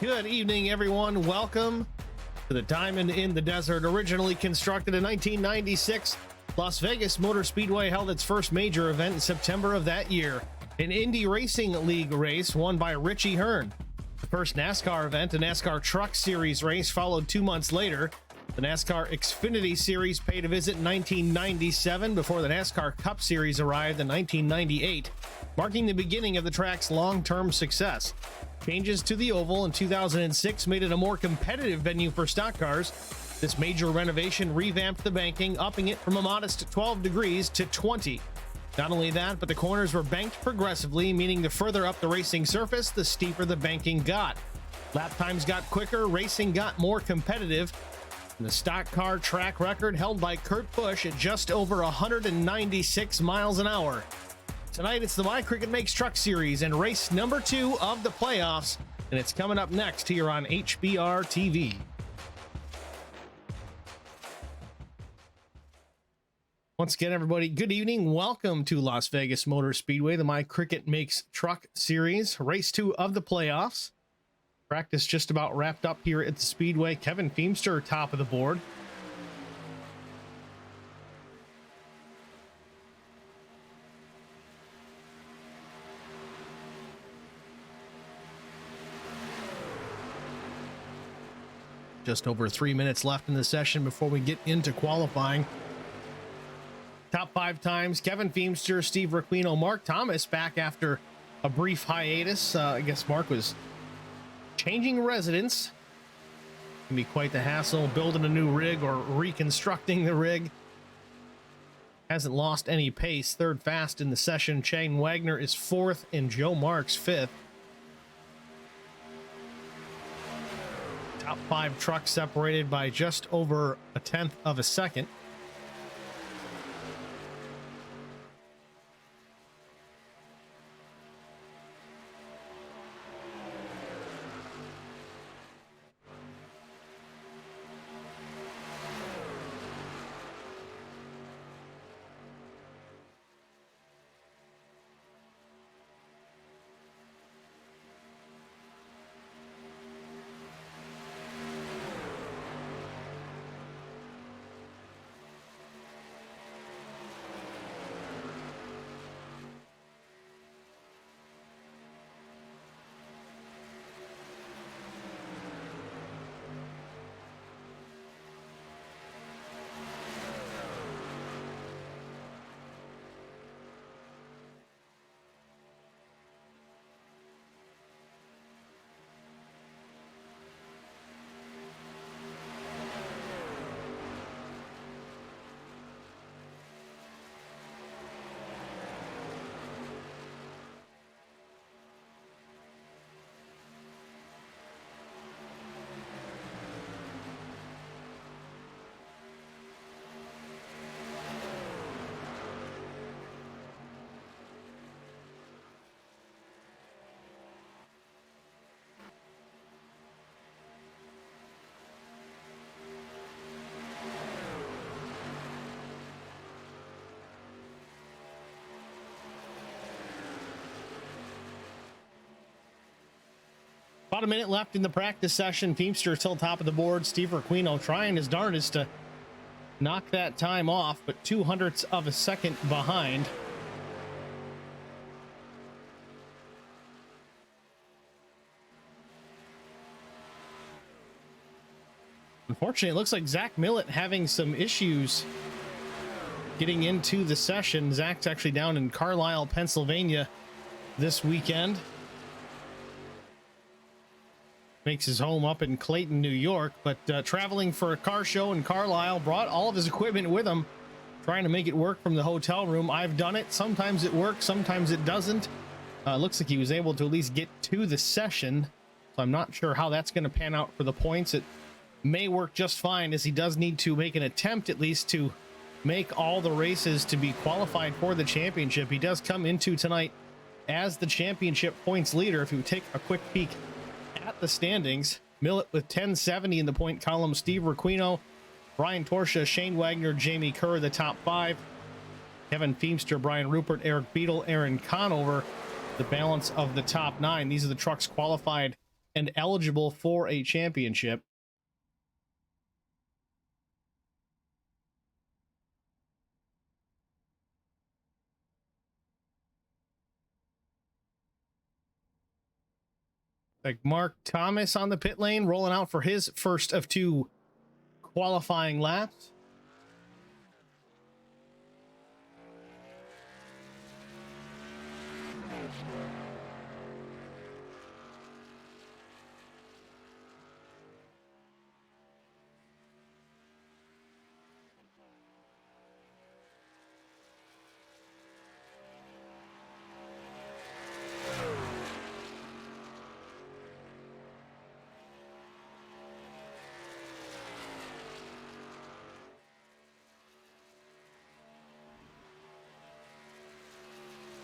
Good evening, everyone. Welcome to the Diamond in the Desert. Originally constructed in 1996, Las Vegas Motor Speedway held its first major event in September of that year, an Indy Racing League race won by Richie Hearn. The first NASCAR event, a NASCAR Truck Series race, followed 2 months later. The NASCAR Xfinity Series paid a visit in 1997 before the NASCAR Cup Series arrived in 1998, marking the beginning of the track's long-term success. Changes to the oval in 2006 made it a more competitive venue for stock cars. This major renovation revamped the banking, upping it from a modest 12 degrees to 20. Not only that, but the corners were banked progressively, meaning the further up the racing surface, the steeper the banking got. Lap times got quicker, racing got more competitive, and the stock car track record held by Kurt Busch at just over 196 miles an hour. Tonight, it's the Cricut Makes Truck Series and race number 2 of the playoffs, and it's coming up next here on HBR TV. Once again, everybody, good evening. Welcome to Las Vegas Motor Speedway, the Cricut Makes Truck Series, race 2 of the playoffs. Practice just about wrapped up here at the Speedway. Kevin Feemster, top of the board. Just over 3 minutes left in the session before we get into qualifying. Top 5 times, Kevin Feemster, Steve Requeno, Mark Thomas back after a brief hiatus. I guess Mark was changing residence. Can be quite the hassle building a new rig or reconstructing the rig. Hasn't lost any pace. Third fast in the session. Shane Wagner is 4th and Joe Marks 5th. Top 5 trucks separated by just over a tenth of a second. About a minute left in the practice session. Feemster still top of the board. Steve Requeno trying his darndest to knock that time off, but 0.02 of a second behind. Unfortunately, it looks like Zach Millett having some issues getting into the session. Zach's actually down in Carlisle, Pennsylvania this weekend. Makes his home up in Clayton, New York, but traveling for a car show in Carlisle, brought all of his equipment with him, trying to make it work from the hotel room. I've done it. Sometimes it works, sometimes it doesn't. Looks like he was able to at least get to the session, so I'm not sure how that's going to pan out for the points. It may work just fine, as he does need to make an attempt at least to make all the races to be qualified for the championship. He does come into tonight as the championship points leader. If you take a quick peek at the standings, Millett with 1070 in the point column. Steve Requeno, Brian Torsha, Shane Wagner, Jamie Kerr, the top 5. Kevin Feemster, Brian Rupert, Eric Beadle, Aaron Conover, the balance of the top 9. These are the trucks qualified and eligible for a championship. Like Mark Thomas on the pit lane, rolling out for his first of 2 qualifying laps.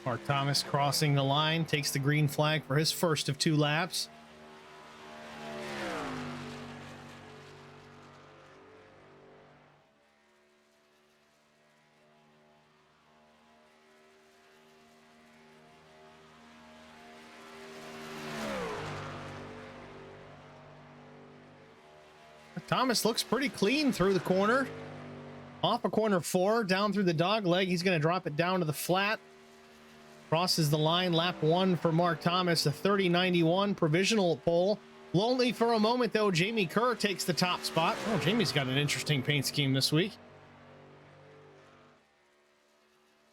Mark Thomas crossing the line, takes the green flag for his first of 2 laps. Thomas looks pretty clean through the corner. Off of corner 4, down through the dog leg. He's going to drop it down to the flat. Crosses the line, lap 1 for Mark Thomas, a 30.91 provisional pole. Lonely for a moment, though. Jamie Kerr takes the top spot. Oh, Jamie's got an interesting paint scheme this week.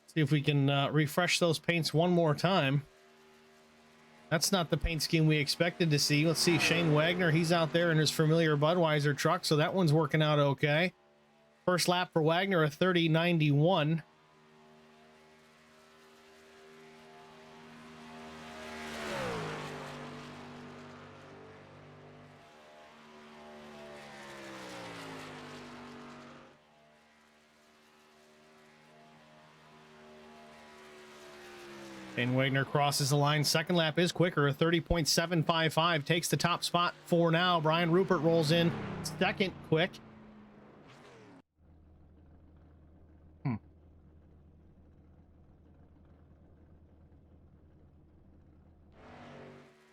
See if we can refresh those paints one more time. That's not the paint scheme we expected to see. Let's see, Shane Wagner, he's out there in his familiar Budweiser truck, so that one's working out okay. First lap for Wagner, a 30.91. And Wagner crosses the line. Second lap is quicker, a 30.755. Takes the top spot for now. Brian Rupert rolls in second quick.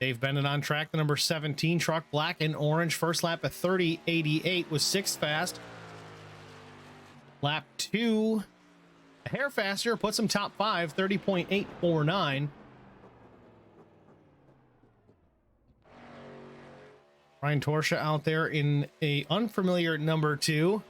Dave Bennett on track, the number 17 truck, black and orange. First lap, a 30.88, was 6th fast. Lap 2, a hair faster, puts him top 5, 30.849. Ryan Torsha out there in a unfamiliar number 2.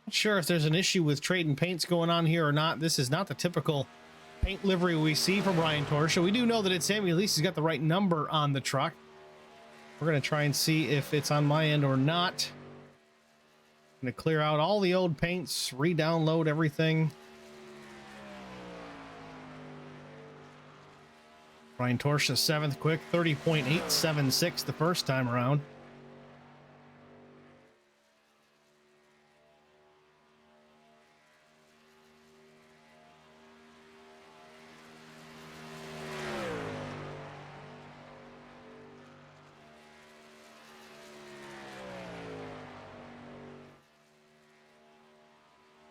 Not sure if there's an issue with trading paints going on here or not. This is not the typical paint livery we see from Ryan Torsha. We do know that it's him. At least he's got the right number on the truck. We're going to try and see if it's on my end or not. I'm going to clear out all the old paints, re-download everything. Ryan Torsha, 7th quick, 30.876 the first time around.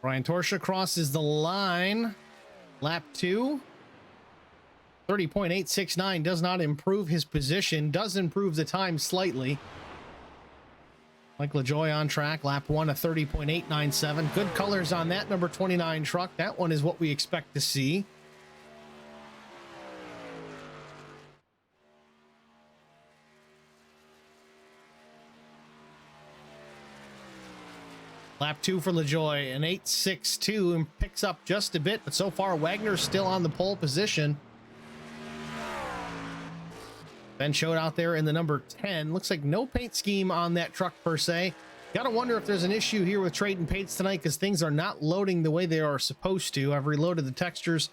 Ryan Torsha crosses the line. Lap 2. 30.869 does not improve his position. Does improve the time slightly. Mike LaJoy on track. Lap 1, a 30.897. Good colors on that number 29 truck. That one is what we expect to see. Lap 2 for LaJoy, an 8.62, and picks up just a bit, but so far Wagner's still on the pole position. Ben showed out there in the number 10. Looks like no paint scheme on that truck per se. Gotta wonder if there's an issue here with trading paints tonight because things are not loading the way they are supposed to. I've reloaded the textures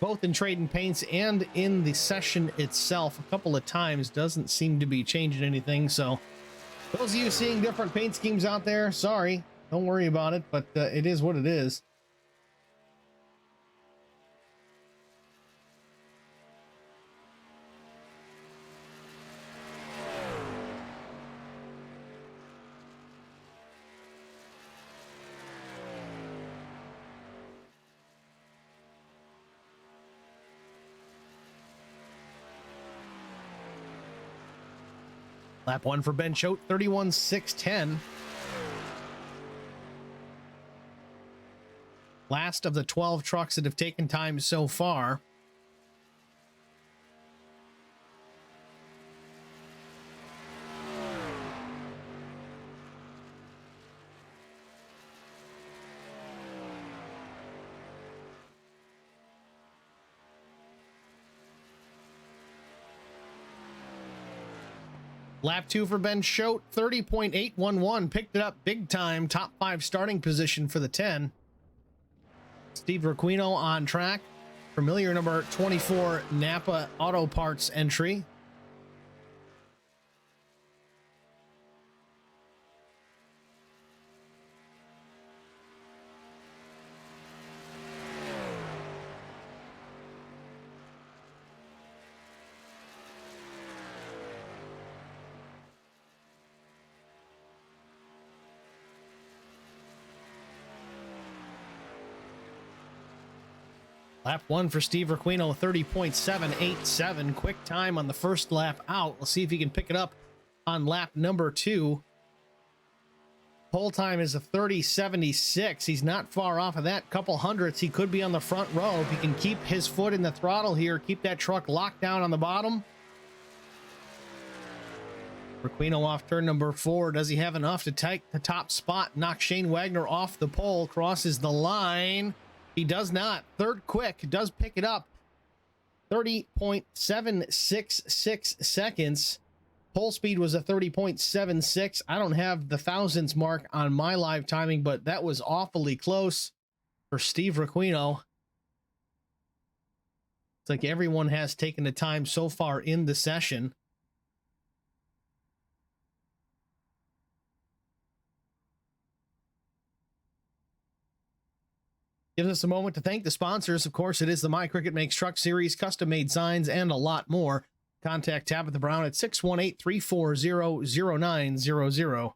both in trading paints and in the session itself a couple of times. Doesn't seem to be changing anything, so those of you seeing different paint schemes out there, sorry. Don't worry about it, but it is what it is. Lap 1 for Ben Choate, 31.610. Last of the 12 trucks that have taken time so far. Lap 2 for Ben Choate, 30.811. Picked it up big time. Top 5 starting position for the 10. Steve Requino on track. Familiar number 24 Napa Auto Parts entry. Lap 1 for Steve Requino, 30.787. Quick time on the first lap out. We'll see if he can pick it up on lap number 2. Pole time is a 30.76. He's not far off of that. Couple hundredths. He could be on the front row. If he can keep his foot in the throttle here, keep that truck locked down on the bottom. Requino off turn number 4. Does he have enough to take the top spot? Knock Shane Wagner off the pole. Crosses the line. He does not. Third quick. Does pick it up. 30.766 seconds. Pole speed was a 30.76. I don't have the thousands mark on my live timing, but that was awfully close for Steve Requino. It's like everyone has taken the time so far in the session. Gives us a moment to thank the sponsors. Of course, it is the My Cricut Makes Truck Series, custom-made signs, and a lot more. Contact Tabitha Brown at 618-340-0900.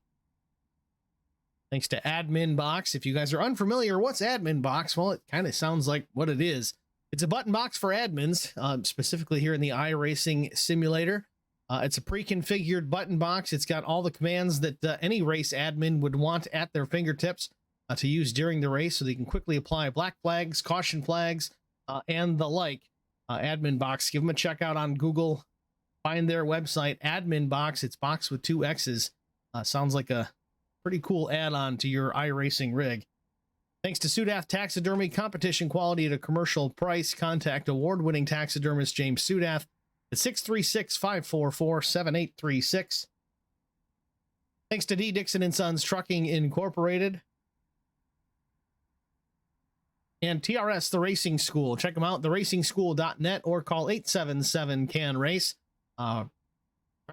Thanks to Admin Box. If you guys are unfamiliar, what's Admin Box? Well, it kind of sounds like what it is. It's a button box for admins, specifically here in the iRacing simulator. It's a pre-configured button box. It's got all the commands that any race admin would want at their fingertips to use during the race, so they can quickly apply black flags, caution flags, and the like. Admin Box, give them a check out on Google. Find their website, Admin Box. It's box with 2 X's. Sounds like a pretty cool add-on to your iRacing rig. Thanks to Sudath Taxidermy, competition quality at a commercial price. Contact award-winning taxidermist James Sudath at 636-544-7836. Thanks to D. Dixon & Sons Trucking Incorporated. And TRS, the Racing School. Check them out, theracingschool.net, or call 877-CAN-RACE. Try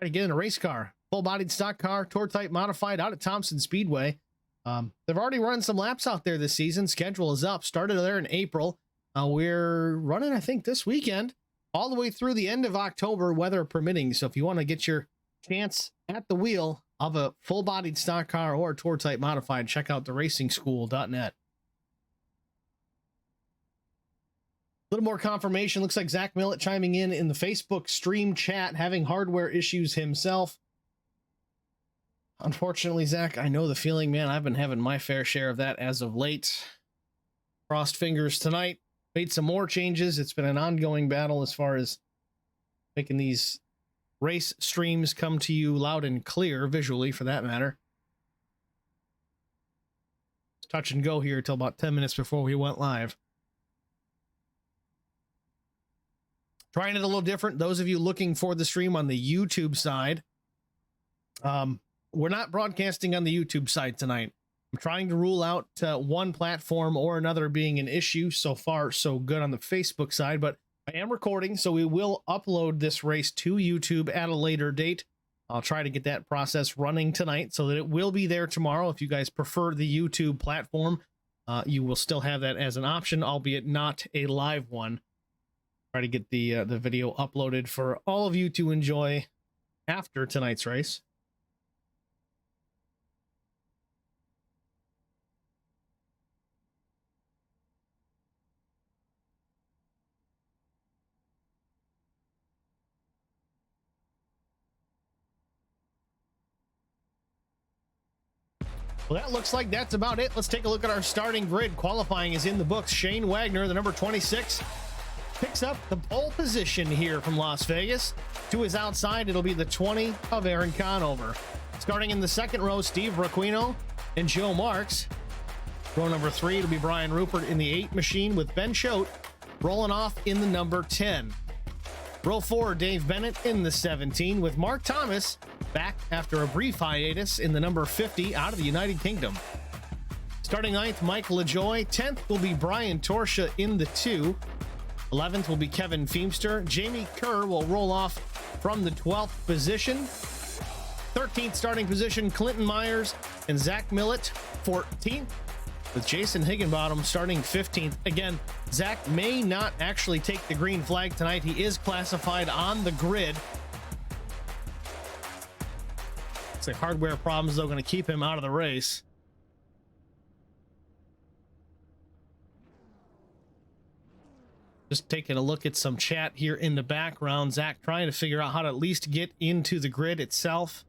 to get in a race car. Full-bodied stock car, tour type modified out at Thompson Speedway. They've already run some laps out there this season. Schedule is up. Started there in April. We're running, I think, this weekend, all the way through the end of October, weather permitting. So if you want to get your chance at the wheel of a full-bodied stock car or tour type modified, check out theracingschool.net. A little more confirmation. Looks like Zach Millett chiming in the Facebook stream chat, having hardware issues himself. Unfortunately, Zach, I know the feeling, man. I've been having my fair share of that as of late. Crossed fingers tonight. Made some more changes. It's been an ongoing battle as far as making these race streams come to you loud and clear, visually for that matter. Touch and go here till about 10 minutes before we went live. Trying it a little different. Those of you looking for the stream on the YouTube side, we're not broadcasting on the YouTube side tonight. I'm trying to rule out one platform or another being an issue. So far, so good on the Facebook side, but I am recording, so we will upload this race to YouTube at a later date. I'll try to get that process running tonight so that it will be there tomorrow. If you guys prefer the YouTube platform, you will still have that as an option, albeit not a live one. Try to get the video uploaded for all of you to enjoy after tonight's race. Well, that looks like that's about it. Let's take a look at our starting grid. Qualifying is in the books. Shane Wagner, the number 26, picks up the pole position here from Las Vegas. To his outside, it'll be the 20 of Aaron Conover. Starting in the second row, Steve Requino and Joe Marks. Row number 3, it'll be Brian Rupert in the 8 machine with Ben Choate rolling off in the number 10. Row 4, Dave Bennett in the 17 with Mark Thomas back after a brief hiatus in the number 50 out of the United Kingdom. Starting 9th, Mike LaJoy. 10th will be Brian Torsha in the 2. 11th will be Kevin Feemster. Jamie Kerr will roll off from the 12th position. 13th starting position, Clinton Myers and Zach Millett. 14th with Jason Higginbottom starting 15th. Again, Zach may not actually take the green flag tonight. He is classified on the grid. Looks like hardware problems, though, going to keep him out of the race. Just taking a look at some chat here in the background. Zach trying to figure out how to at least get into the grid itself.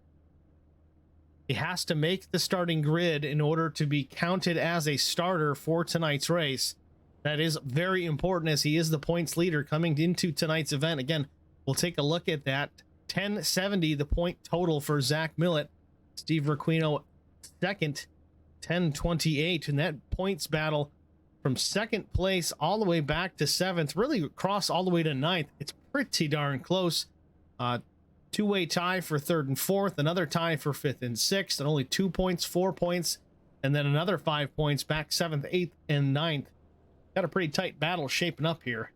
He has to make the starting grid in order to be counted as a starter for tonight's race. That is very important as he is the points leader coming into tonight's event. Again, we'll take a look at that. 1070, the point total for Zach Millett. Steve Requino second, 1028. And that points battle from second place all the way back to 7th, really across all the way to 9th. It's pretty darn close. Two-way tie for 3rd and 4th, another tie for 5th and 6th, and only 2 points, 4 points, and then another 5 points back 7th, 8th, and 9th. Got a pretty tight battle shaping up here.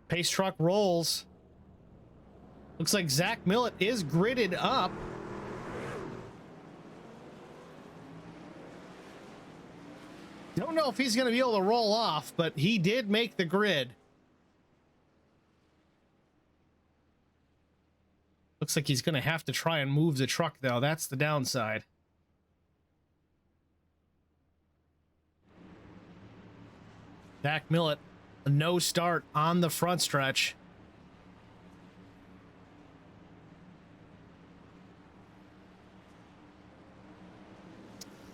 Pace truck rolls. Looks like Zach Millett is gridded up. Don't know if he's going to be able to roll off, but he did make the grid. Looks like he's going to have to try and move the truck, though. That's the downside. Zach Millett, a no start on the front stretch.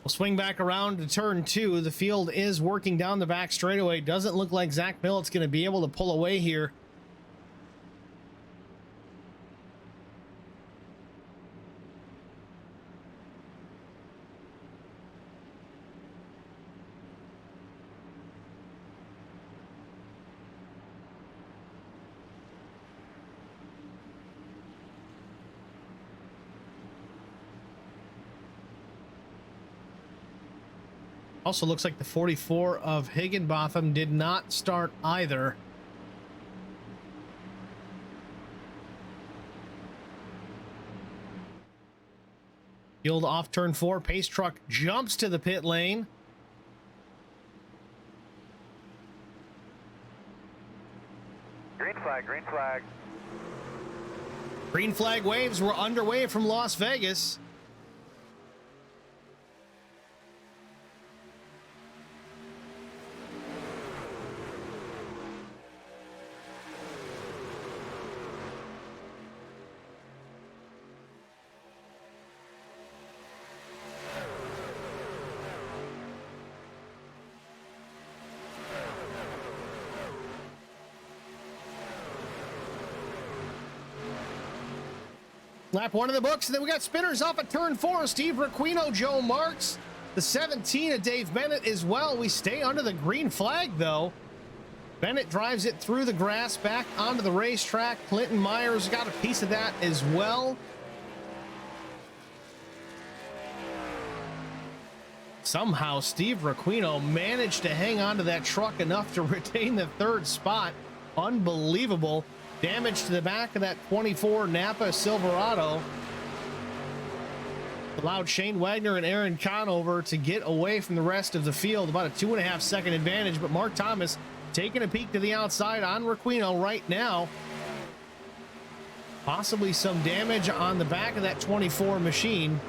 We'll swing back around to turn 2. The field is working down the back straightaway. Doesn't look like Zach Millett's going to be able to pull away here. Also looks like the 44 of Higginbotham did not start either. Field off turn 4. Pace truck jumps to the pit lane. Green flag, green flag. Green flag waves were underway from Las Vegas. Lap 1 in the books, and then we got spinners off at turn 4. Steve Requino, Joe Marks, the 17 of Dave Bennett as well. We stay under the green flag, though. Bennett drives it through the grass back onto the racetrack. Clinton Myers got a piece of that as well. Somehow, Steve Requino managed to hang on to that truck enough to retain the 3rd spot. Unbelievable. Damage to the back of that 24 Napa Silverado allowed Shane Wagner and Aaron Conover to get away from the rest of the field. About a 2.5 second advantage, but Mark Thomas taking a peek to the outside on Requino right now. Possibly some damage on the back of that 24 machine.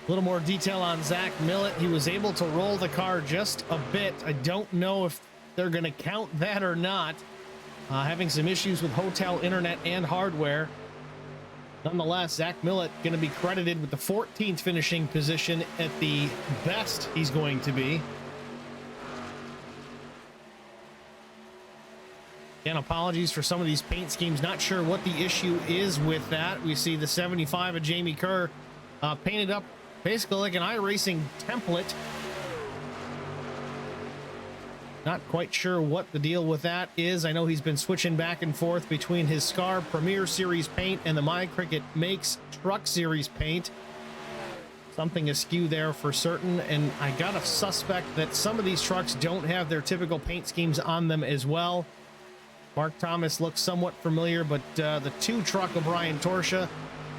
A little more detail on Zach Millett. He was able to roll the car just a bit. I don't know if they're going to count that or not. Having some issues with hotel internet and hardware. Nonetheless, Zach Millett going to be credited with the 14th finishing position at the best he's going to be. Again, apologies for some of these paint schemes. Not sure what the issue is with that. We see the 75 of Jamie Kerr painted up basically like an iRacing template. Not quite sure what the deal with that is. I know he's been switching back and forth between his Scar Premier Series paint and the My Cricut Makes Truck Series paint. Something askew there for certain, and I got a suspect that some of these trucks don't have their typical paint schemes on them as well. Mark Thomas looks somewhat familiar, but the 2 truck of Brian Torsha,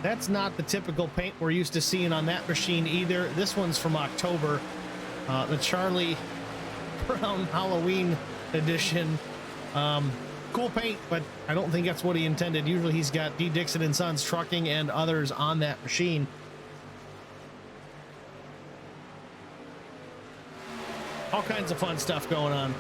that's not the typical paint we're used to seeing on that machine either. This one's from October, the Charlie Brown Halloween edition. Cool paint, but I don't think that's what he intended. Usually he's got D. Dixon and Sons Trucking and others on that machine. All kinds of fun stuff going on.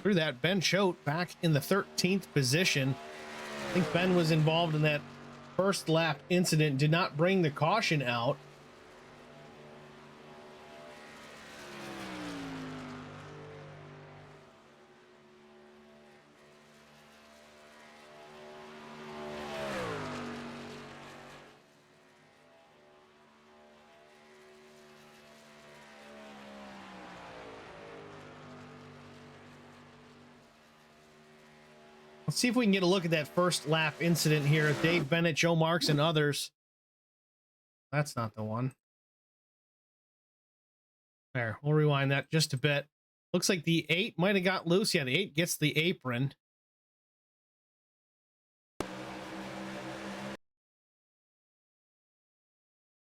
Through that, Ben Choate back in the 13th position. I think Ben was involved in that first lap incident, did not bring the caution out. Let's see if we can get a look at that first lap incident here. Dave Bennett, Joe Marks, and others. That's not the one. There, we'll rewind that just a bit. Looks like the 8 might have got loose. Yeah, the 8 gets the apron.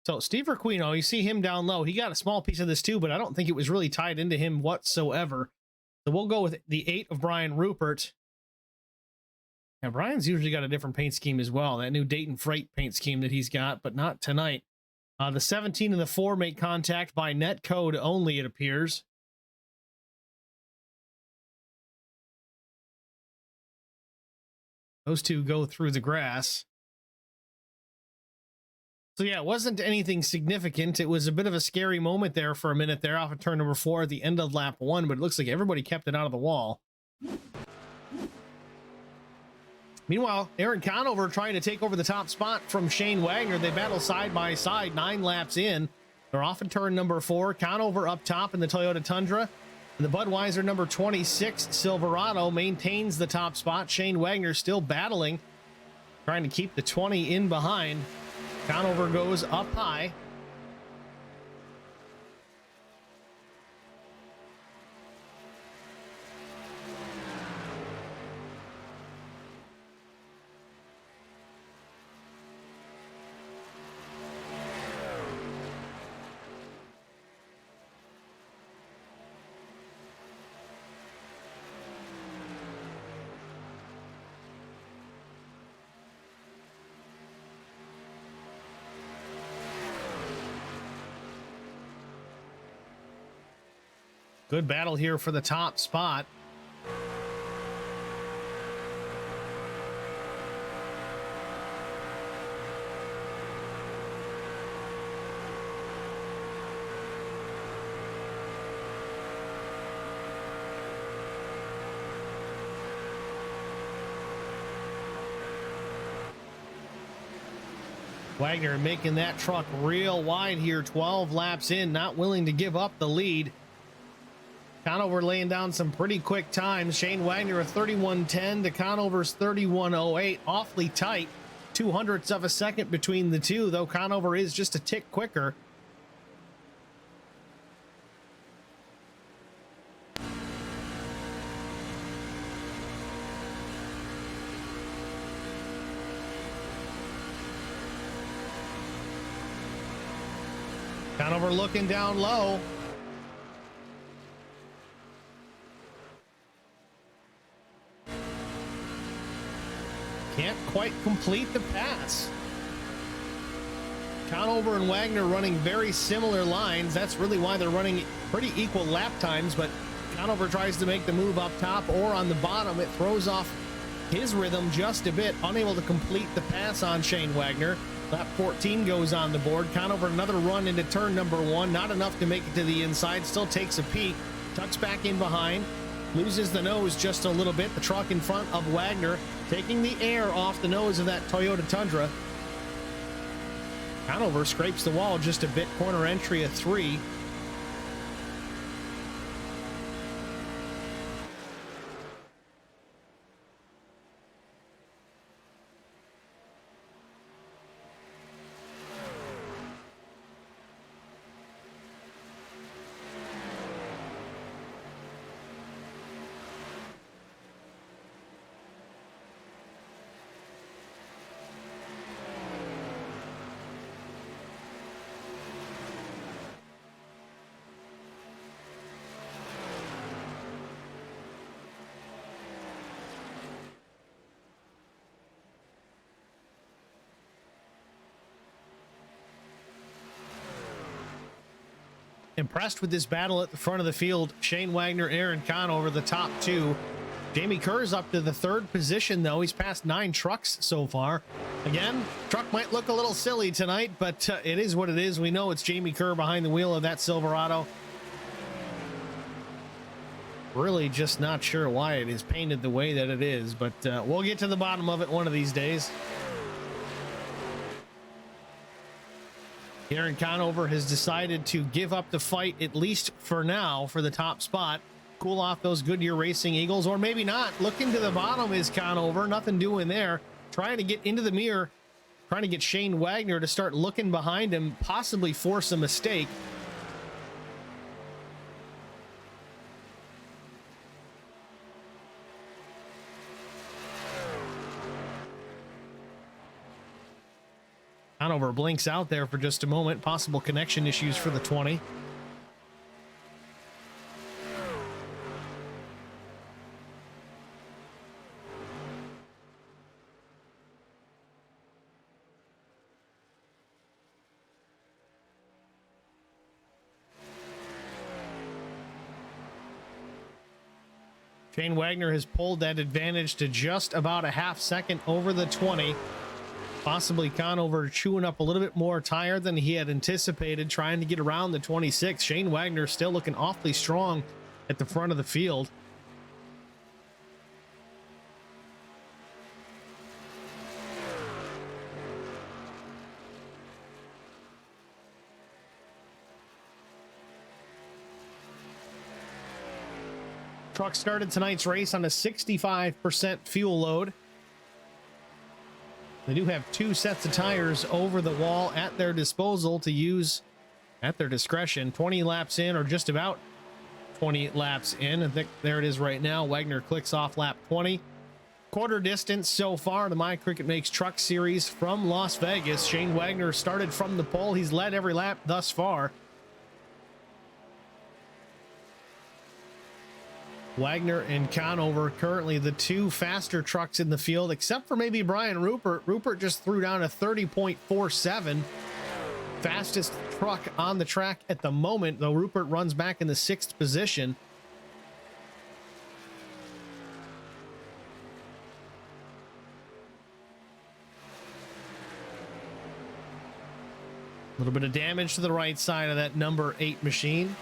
So Steve Requino, you see him down low. He got a small piece of this too, but I don't think it was really tied into him whatsoever. So we'll go with the 8 of Brian Rupert. Now, Brian's usually got a different paint scheme as well. That new Dayton Freight paint scheme that he's got, but not tonight. The 17 and the 4 make contact by net code only, it appears. Those two go through the grass. So yeah, it wasn't anything significant. It was a bit of a scary moment there for a minute there off of turn number 4 at the end of lap 1, but it looks like everybody kept it out of the wall. Meanwhile, Aaron Conover trying to take over the top spot from Shane Wagner. They battle side by side 9 laps in. They're off in turn number 4. Conover up top in the Toyota Tundra. And the Budweiser number 26 Silverado maintains the top spot. Shane Wagner still battling, trying to keep the 20 in behind. Conover goes up high. Good battle here for the top spot. Wagner making that truck real wide here, 12 laps in, not willing to give up the lead. Conover laying down some pretty quick times. Shane Wagner a 31:10 to Conover's 31:08. Awfully tight. 0.02 of a second between the two, though Conover is just a tick quicker. Conover looking down low. Can't quite complete the pass. Conover and Wagner running very similar lines. That's really why they're running pretty equal lap times, but Conover tries to make the move up top or on the bottom. It throws off his rhythm just a bit, unable to complete the pass on Shane Wagner. Lap 14 goes on the board. Conover another run into turn number 1, not enough to make it to the inside, still takes a peek, tucks back in behind, loses the nose just a little bit. The truck in front of Wagner taking the air off the nose of that Toyota Tundra. Conover scrapes the wall just a bit, corner entry of 3. Impressed with this battle at the front of the field. Shane Wagner, Aaron Conover, the top 2. Jamie Kerr's up to the 3rd position, though. He's passed 9 trucks so far. Again, truck might look a little silly tonight, but it is what it is. We know it's Jamie Kerr behind the wheel of that Silverado. Really just not sure why it is painted the way that it is, but we'll get to the bottom of it one of these days. Aaron Conover has decided to give up the fight, at least for now, for the top spot. Cool off those Goodyear Racing Eagles, or maybe not. Looking to the bottom is Conover. Nothing doing there. Trying to get into the mirror. Trying to get Shane Wagner to start looking behind him, possibly force a mistake. Conover blinks out there for just a moment. Possible connection issues for the 20. Shane Wagner has pulled that advantage to just about a half second over the 20. Possibly Conover chewing up a little bit more tire than he had anticipated, trying to get around the 26. Shane Wagner still looking awfully strong at the front of the field. Truck started tonight's race on a 65% fuel load. They do have 2 sets of tires over the wall at their disposal to use at their discretion. 20 laps in, or just about 20 laps in. I think there it is right now. Wagner clicks off lap 20. Quarter distance so far, the My Cricut Makes Truck Series from Las Vegas. Shane Wagner started from the pole. He's led every lap thus far. Wagner and Conover currently the 2 faster trucks in the field, except for maybe Brian Rupert. Rupert just threw down a 30.47. Fastest truck on the track at the moment, though Rupert runs back in the 6th position. A little bit of damage to the right side of that number 8 machine.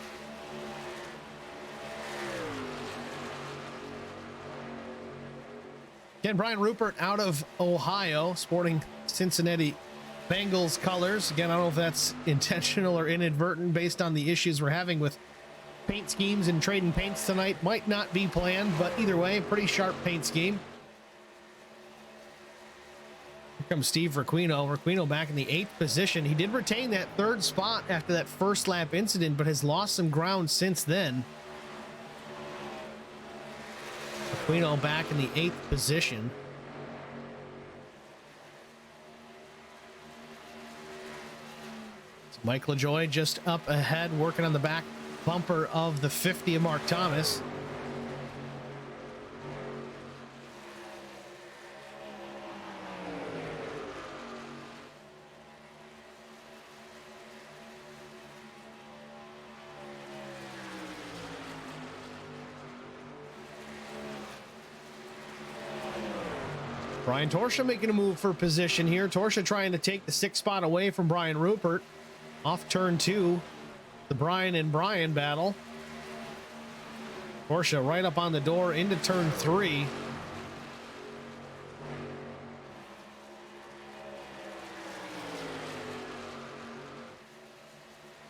Again, Brian Rupert out of Ohio, sporting Cincinnati Bengals colors. Again, I don't know if that's intentional or inadvertent based on the issues we're having with paint schemes and trading paints tonight. Might not be planned, but either way, pretty sharp paint scheme. Here comes Steve Requeno. Requeno back in the 8th position. He did retain that 3rd spot after that first lap incident, but has lost some ground since then. Requeno back in the 8th position. So Mike LaJoie just up ahead, working on the back bumper of the 50 of Mark Thomas. Brian Torsha making a move for position here. Torsha trying to take the 6th spot away from Brian Rupert. Off turn 2, the Brian and Brian battle. Torsha right up on the door into turn 3.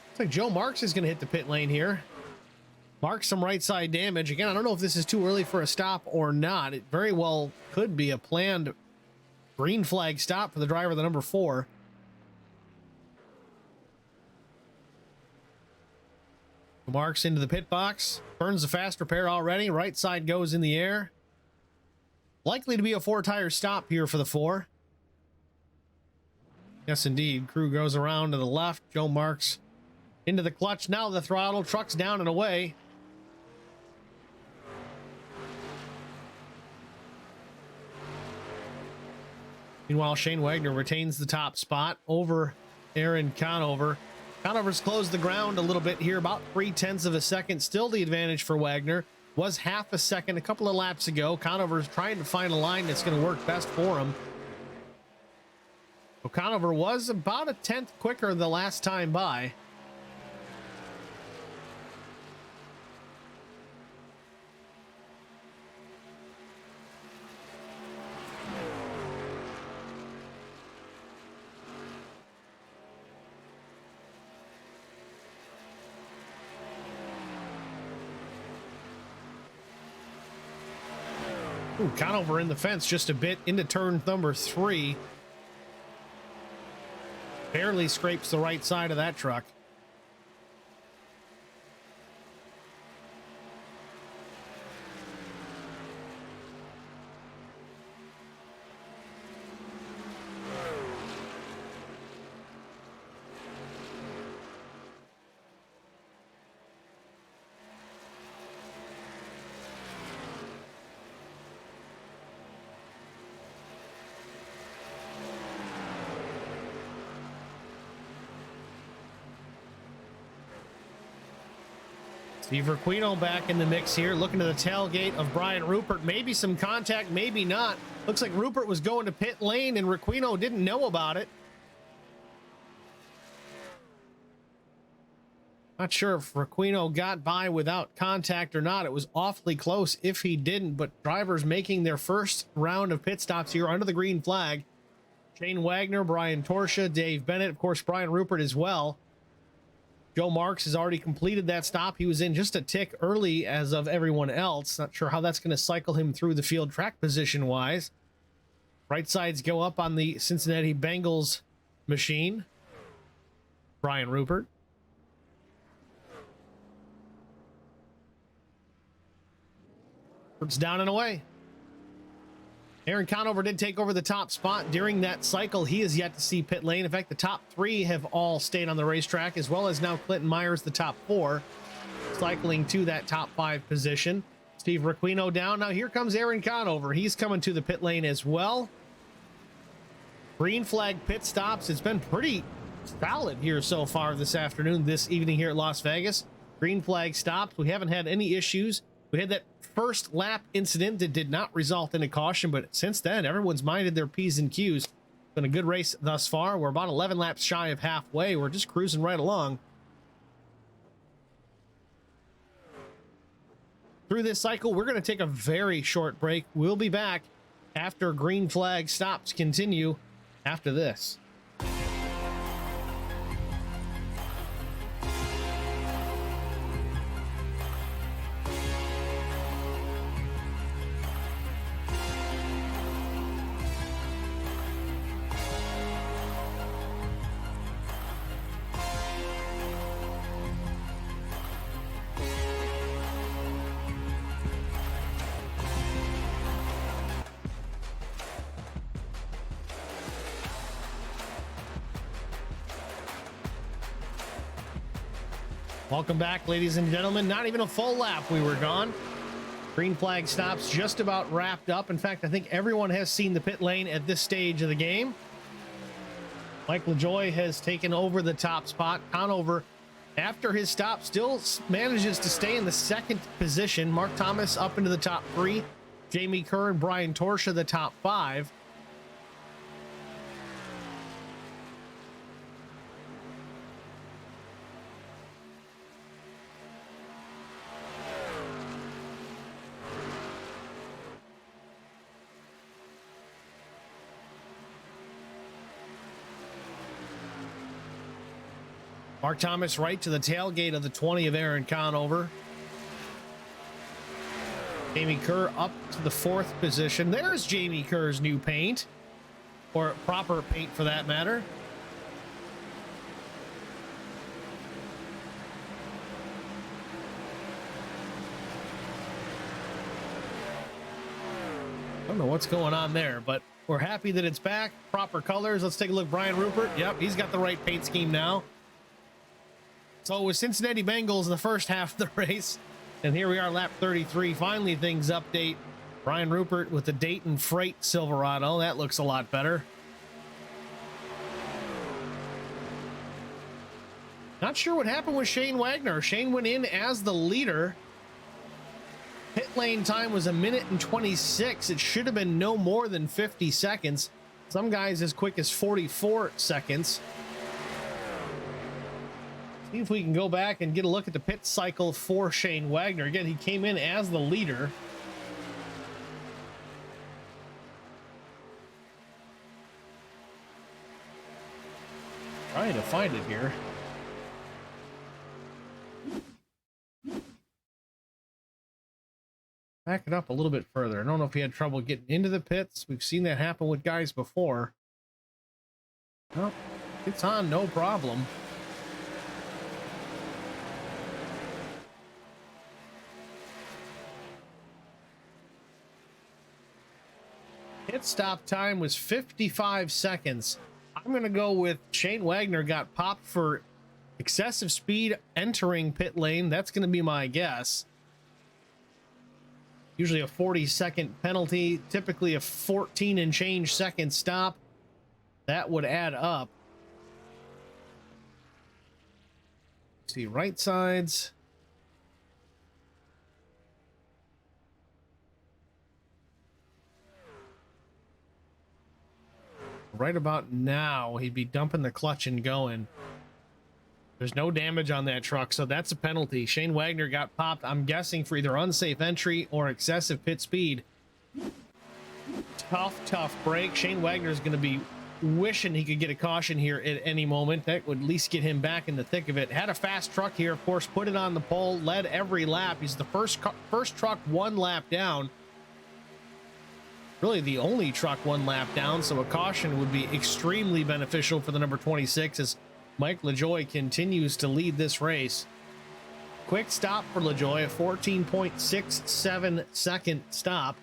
Looks like Joe Marks is going to hit the pit lane here. Marks some right side damage. Again, I don't know if this is too early for a stop or not. It very well could be a planned green flag stop for the driver of the number 4. Marks into the pit box. Burns the fast repair already. Right side goes in the air. Likely to be a 4-tire stop here for the 4. Yes, indeed. Crew goes around to the left. Joe Marks into the clutch. Now the throttle. Truck's down and away. Meanwhile, Shane Wagner retains the top spot over Aaron Conover. Conover's closed the ground a little bit here, about 0.3 of a second. Still the advantage for Wagner. Was half a second a couple of laps ago. Conover's trying to find a line that's going to work best for him. So Conover was about a 10th quicker the last time by. Ooh, Conover in the fence just a bit into turn number 3. Barely scrapes the right side of that truck. Steve Requino back in the mix here, looking to the tailgate of Brian Rupert. Maybe some contact, maybe not. Looks like Rupert was going to pit lane and Requino didn't know about it. Not sure if Requino got by without contact or not. It was awfully close if he didn't, but drivers making their first round of pit stops here under the green flag. Shane Wagner, Brian Torsha, Dave Bennett, of course, Brian Rupert as well. Joe Marks has already completed that stop. He was in just a tick early as of everyone else. Not sure how that's going to cycle him through the field track position wise. Right sides go up on the Cincinnati Bengals machine. Brian Rupert. Rupert's down and away. Aaron Conover did take over the top spot during that cycle. He is yet to see pit lane. In fact, the top 3 have all stayed on the racetrack, as well as now Clinton Myers, the top 4, cycling to that top 5 position. Steve Requino down. Now here comes Aaron Conover. He's coming to the pit lane as well. Green flag pit stops. It's been pretty solid here so far this afternoon, this evening here at Las Vegas. Green flag stops. We haven't had any issues. We had that first lap incident that did not result in a caution, but since then, everyone's minded their P's and Q's. Been a good race thus far. We're about 11 laps shy of halfway. We're just cruising right along. Through this cycle, we're going to take a very short break. We'll be back after green flag stops continue after this. Welcome back, ladies and gentlemen. Not even a full lap we were gone. Green flag stops just about wrapped up. In fact, I think everyone has seen the pit lane at this stage of the game. Mike LaJoie has taken over the top spot. Conover, after his stop, still manages to stay in the 2nd position. Mark Thomas up into the top 3. Jamie Kerr and Brian Torsha the top 5. Mark Thomas right to the tailgate of the 20 of Aaron Conover. Jamie Kerr up to the 4th position. There's Jamie Kerr's new paint, or proper paint for that matter. I don't know what's going on there, but we're happy that it's back. Proper colors. Let's take a look. Brian Rupert. Yep, he's got the right paint scheme now. So it was Cincinnati Bengals in the first half of the race. And here we are, lap 33. Finally, things update. Brian Rupert with the Dayton Freight Silverado. That looks a lot better. Not sure what happened with Shane Wagner. Shane went in as the leader. Pit lane time was 1:26. It should have been no more than 50 seconds. Some guys as quick as 44 seconds. See if we can go back and get a look at the pit cycle for Shane Wagner. Again, he came in as the leader. Trying to find it here. Back it up a little bit further. I don't know if he had trouble getting into the pits. We've seen that happen with guys before. Well, it's on, no problem. Pit stop time was 55 seconds. I'm going to go with Shane Wagner got popped for excessive speed entering pit lane. That's going to be my guess. Usually a 40-second penalty, typically a 14 and change second stop. That would add up. See, right sides. Right about now, he'd be dumping the clutch and going. There's no damage on that truck, so that's a penalty. Shane Wagner got popped, I'm guessing, for either unsafe entry or excessive pit speed. Tough break. Shane Wagner is going to be wishing he could get a caution here at any moment. That would at least get him back in the thick of it. Had a fast truck here, of course, put it on the pole, led every lap. He's the first truck one lap down. Really the only truck one lap down, so a caution would be extremely beneficial for the number 26 as Mike LaJoie continues to lead this race. Quick stop for LaJoie, a 14.67 second stop.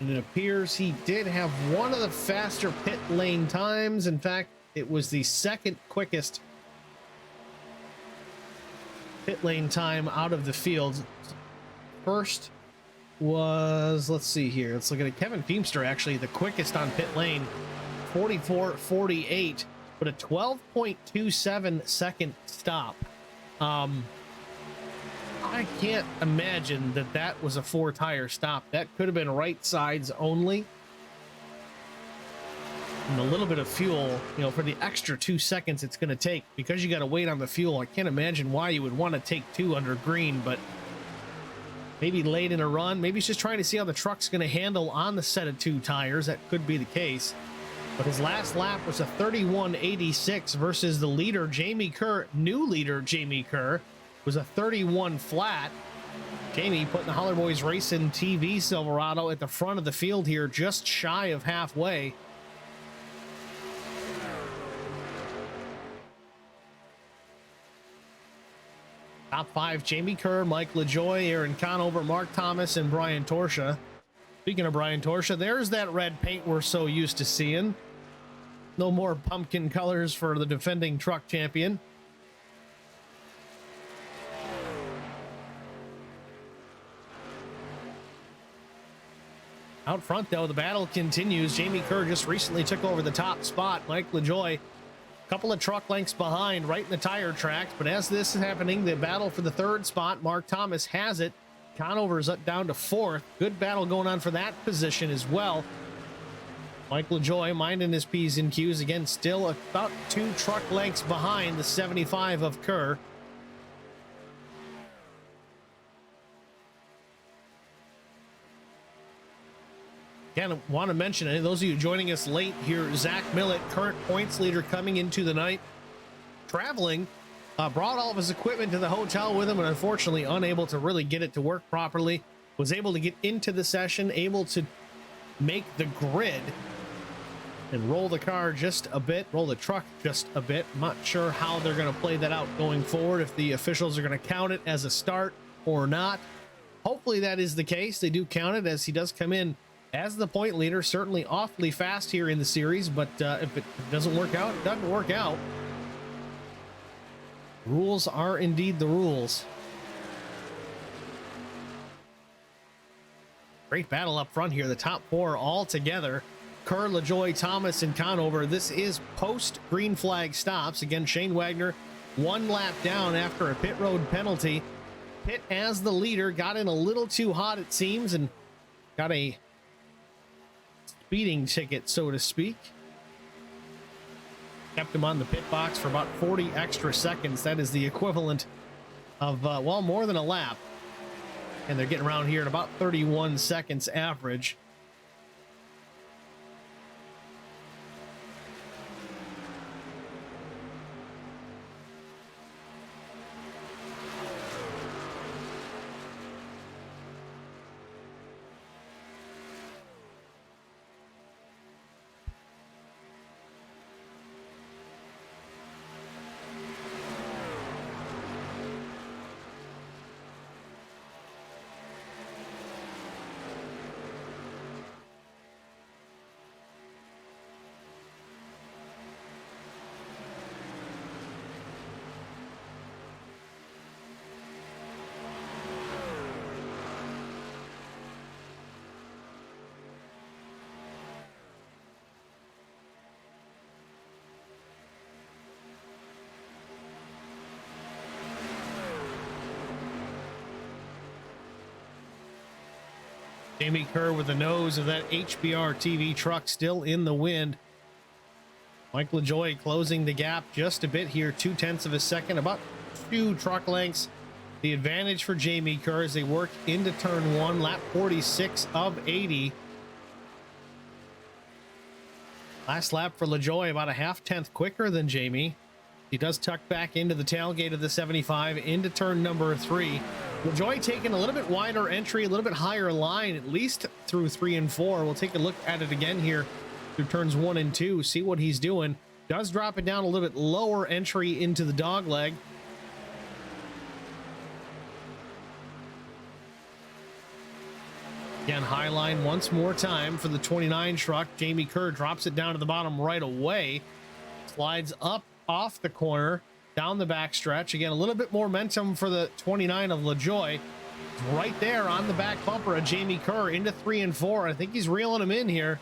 And it appears he did have one of the faster pit lane times. In fact, it was the second quickest pit lane time out of the field. First was, let's see here, let's look at it. Kevin Feemster, actually the quickest on pit lane, 44.48, but a 12.27 second stop. I can't imagine that that was a 4-tire stop. That could have been right sides only. And a little bit of fuel, you know, for the extra 2 seconds it's going to take, because you got to wait on the fuel. I can't imagine why you would want to take 2 under green, but maybe late in a run. Maybe he's just trying to see how the truck's going to handle on the set of 2 tires. That could be the case. But his last lap was a 31.86 versus the leader, Jamie Kerr. New leader, Jamie Kerr, was a 31 flat. Jamie putting the Holler Boys Racing TV Silverado at the front of the field here, just shy of halfway. Top 5, Jamie Kerr, Mike LaJoie, Aaron Conover, Mark Thomas, and Brian Torsha. Speaking of Brian Torsha, there's that red paint we're so used to seeing. No more pumpkin colors for the defending truck champion. Out front, though, the battle continues. Jamie Kerr just recently took over the top spot. Mike LaJoie, a couple of truck lengths behind, right in the tire tracks. But as this is happening, the battle for the 3rd spot, Mark Thomas has it. Conover's up down to 4th. Good battle going on for that position as well. Mike LaJoie minding his P's and Q's. Again, still about 2 truck lengths behind the 75 of Kerr. Again, I want to mention, those of you joining us late here, Zach Millett, current points leader coming into the night. traveling, brought all of his equipment to the hotel with him, and unfortunately unable to really get it to work properly. Was able to get into the session, able to make the grid and roll the car just a bit, roll the truck just a bit. I'm not sure how they're going to play that out going forward, if the officials are going to count it as a start or not. Hopefully that is the case. They do count it, as he does come in as the point leader, certainly awfully fast here in the series, but if it doesn't work out, it doesn't work out. Rules are indeed the rules. Great battle up front here. The top four all together. Kerr, LaJoie, Thomas, and Conover. This is post green flag stops. Again, Shane Wagner 1 lap down after a pit road penalty. Pitt, as the leader, got in a little too hot, it seems, and got a speeding ticket, so to speak. Kept him on the pit box for about 40 extra seconds. That is the equivalent of, well, more than a lap. And they're getting around here at about 31 seconds average. Jamie Kerr with the nose of that HBR TV truck still in the wind. Mike LaJoie closing the gap just a bit here, 0.2 of a second, about 2 truck lengths. The advantage for Jamie Kerr as they work into turn 1, lap 46 of 80. Last lap for LaJoie, about a 0.5 quicker than Jamie. He does tuck back into the tailgate of the 75 into turn number 3. LaJoie taking a little bit wider entry, a little bit higher line, at least through 3 and 4. We'll take a look at it again here through turns 1 and 2, see what he's doing. Does drop it down a little bit lower entry into the dog leg. Again, high line once more time for the 29 truck. Jamie Kerr drops it down to the bottom right away. Slides up off the corner, down the back stretch. Again, a little bit more momentum for the 29 of LaJoie. Right there on the back bumper of Jamie Kerr into 3 and 4. I think he's reeling him in here.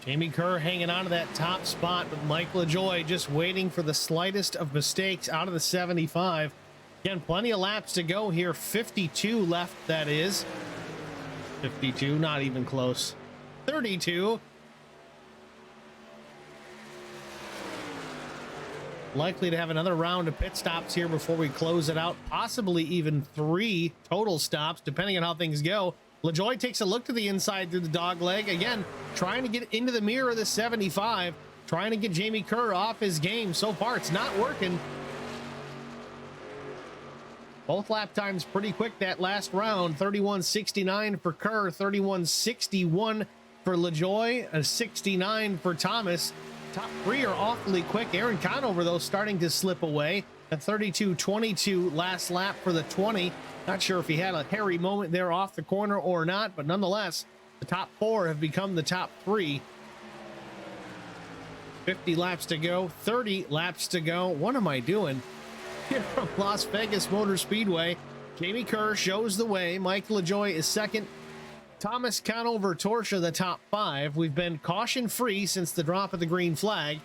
Jamie Kerr hanging on to that top spot, with Mike LaJoie just waiting for the slightest of mistakes out of the 75. Again, plenty of laps to go here. 52 left, that is. 52, not even close. 32. Likely to have another round of pit stops here before we close it out. Possibly even 3 total stops, depending on how things go. LaJoie takes a look to the inside through the dog leg. Again, trying to get into the mirror of the 75. Trying to get Jamie Kerr off his game. So far, it's not working. Both lap times pretty quick that last round. 31.69 for Kerr, 31.61 for LaJoie, a 69 for Thomas. Top 3 are awfully quick. Aaron Conover, though, starting to slip away. A 32.22 last lap for the 20. Not sure if he had a hairy moment there off the corner or not, but nonetheless, the top 4 have become the top 3. 50 laps to go, 30 laps to go. What am I doing? here from Las Vegas Motor Speedway. Jamie Kerr shows the way. Mike LaJoie is second. Thomas Conover, Torsha, the top 5. We've been caution-free since the drop of the green flag.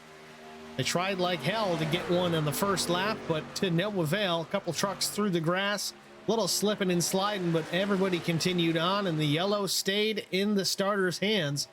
They tried like hell to get one on the first lap, but to no avail. A couple trucks through the grass, little slipping and sliding, but everybody continued on, and the yellow stayed in the starter's hands.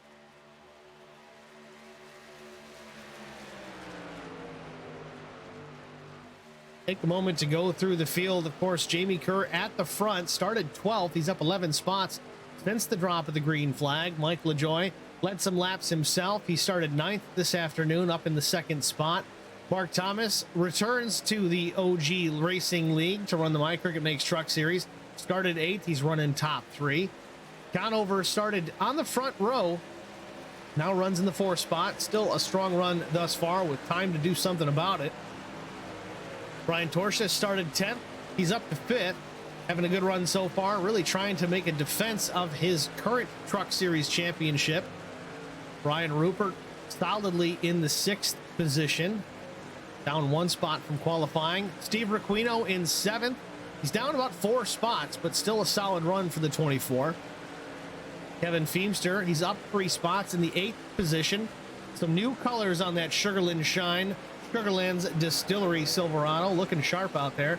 Take a moment to go through the field. Of course, Jamie Kerr at the front, started 12th. He's up 11 spots since the drop of the green flag. Mike LaJoie led some laps himself. He started 9th this afternoon, up in the 2nd spot. Mark Thomas returns to the OG Racing League to run the My Cricket Makes Truck Series. Started 8th. He's running top 3. Conover started on the front row. Now runs in the 4th spot. Still a strong run thus far with time to do something about it. Brian Torsha started 10th. He's up to 5th. Having a good run so far, really trying to make a defense of his current Truck Series championship. Brian Rupert solidly in the 6th position, down 1 spot from qualifying. Steve Requino in 7th. He's down about 4 spots, but still a solid run for the 24. Kevin Feemster, he's up 3 spots in the 8th position. Some new colors on that Sugarland Shine, Sugarland's Distillery Silverado, looking sharp out there.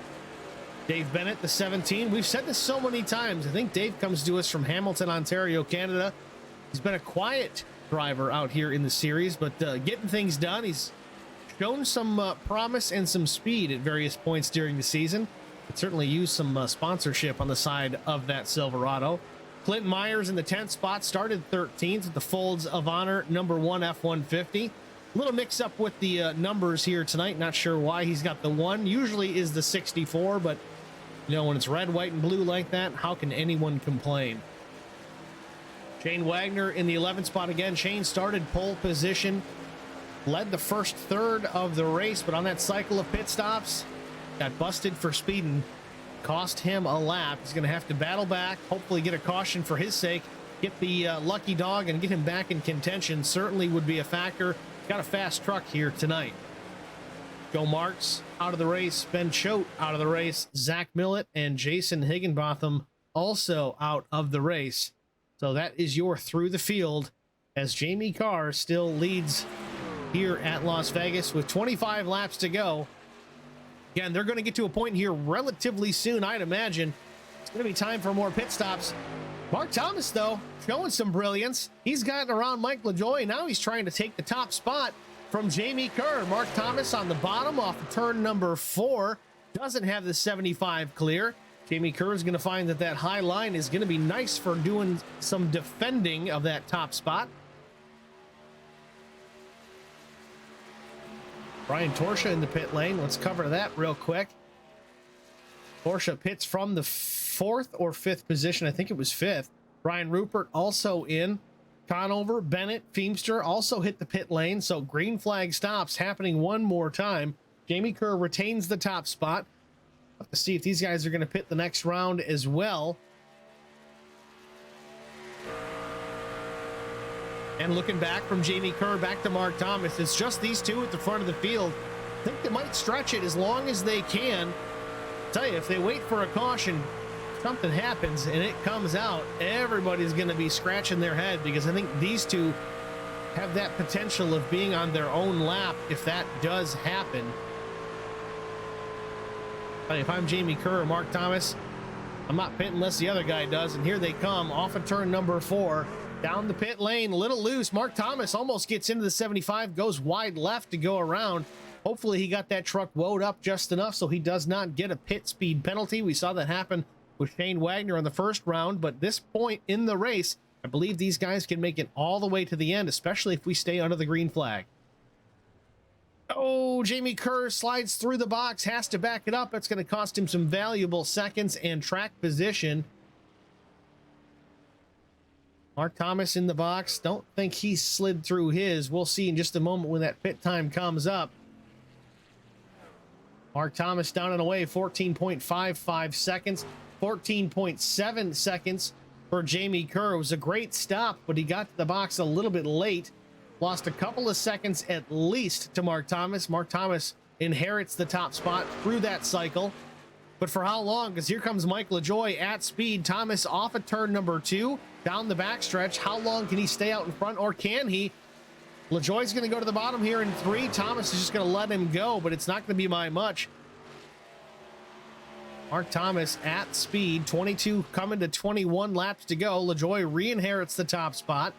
Dave Bennett, the 17. We've said this so many times. I think Dave comes to us from Hamilton, Ontario, Canada. He's been a quiet driver out here in the series, but getting things done. He's shown some promise and some speed at various points during the season. Could certainly use some sponsorship on the side of that Silverado. Clint Myers in the 10th spot, started 13th at the Folds of Honor number 1 F-150. A little mix up with the numbers here tonight. Not sure why he's got the 1. Usually is the 64, but you know, when it's red, white, and blue like that, how can anyone complain? Shane Wagner in the 11th spot again. Shane started pole position, led the first third of the race, but on that cycle of pit stops, got busted for speeding. Cost him a lap. He's going to have to battle back, hopefully get a caution for his sake, get the lucky dog and get him back in contention. Certainly would be a factor. Got a fast truck here tonight. Joe Marks out of the race. Ben Choate out of the race. Zach Millett and Jason Higginbotham also out of the race. So that is your through the field as Jamie Kerr still leads here at Las Vegas with 25 laps to go. Again, they're going to get to a point here relatively soon, I'd imagine. It's going to be time for more pit stops. Mark Thomas, though, showing some brilliance. He's gotten around Mike LaJoie. Now he's trying to take the top spot from Jamie Kerr. Mark Thomas on the bottom off of turn number 4. Doesn't have the 75 clear. Jamie Kerr is going to find that that high line is going to be nice for doing some defending of that top spot. Brian Torsha in the pit lane. Let's cover that real quick. Torsha pits from the 4th or 5th position. I think it was 5th. Brian Rupert also in. Conover, Bennett, Feemster also hit the pit lane. So green flag stops happening one more time. Jamie Kerr retains the top spot. Have to see if these guys are going to pit the next round as well. And looking back from Jamie Kerr back to Mark Thomas, it's just these two at the front of the field. I think they might stretch it as long as they can. Tell you, if they wait for a caution, something happens and it comes out, everybody's going to be scratching their head, because I think these two have that potential of being on their own lap if that does happen. But if I'm Jamie Kerr or Mark Thomas, I'm not pitting unless the other guy does. And here they come off of turn number 4. Down the pit lane, a little loose. Mark Thomas almost gets into the 75, goes wide left to go around. Hopefully he got that truck woed up just enough so he does not get a pit speed penalty. We saw that happen with Shane Wagner on the first round, but this point in the race, I believe these guys can make it all the way to the end, especially if we stay under the green flag. Oh, Jamie Kerr slides through the box, has to back it up. That's going to cost him some valuable seconds and track position. Mark Thomas in the box. Don't think he slid through his. We'll see in just a moment when that pit time comes up. Mark Thomas down and away, 14.55 seconds, 14.7 seconds for Jamie Kerr. It was a great stop, but he got to the box a little bit late. Lost a couple of seconds at least to Mark Thomas. Mark Thomas inherits the top spot through that cycle. But for how long? Because here comes Mike LaJoie at speed. Thomas off at turn number 2, down the backstretch. How long can he stay out in front, or can he? LaJoie's going to go to the bottom here in 3. Thomas is just going to let him go, but it's not going to be by much. Mark Thomas at speed, 22 coming to 21 laps to go. LaJoie re-inherits the top spot.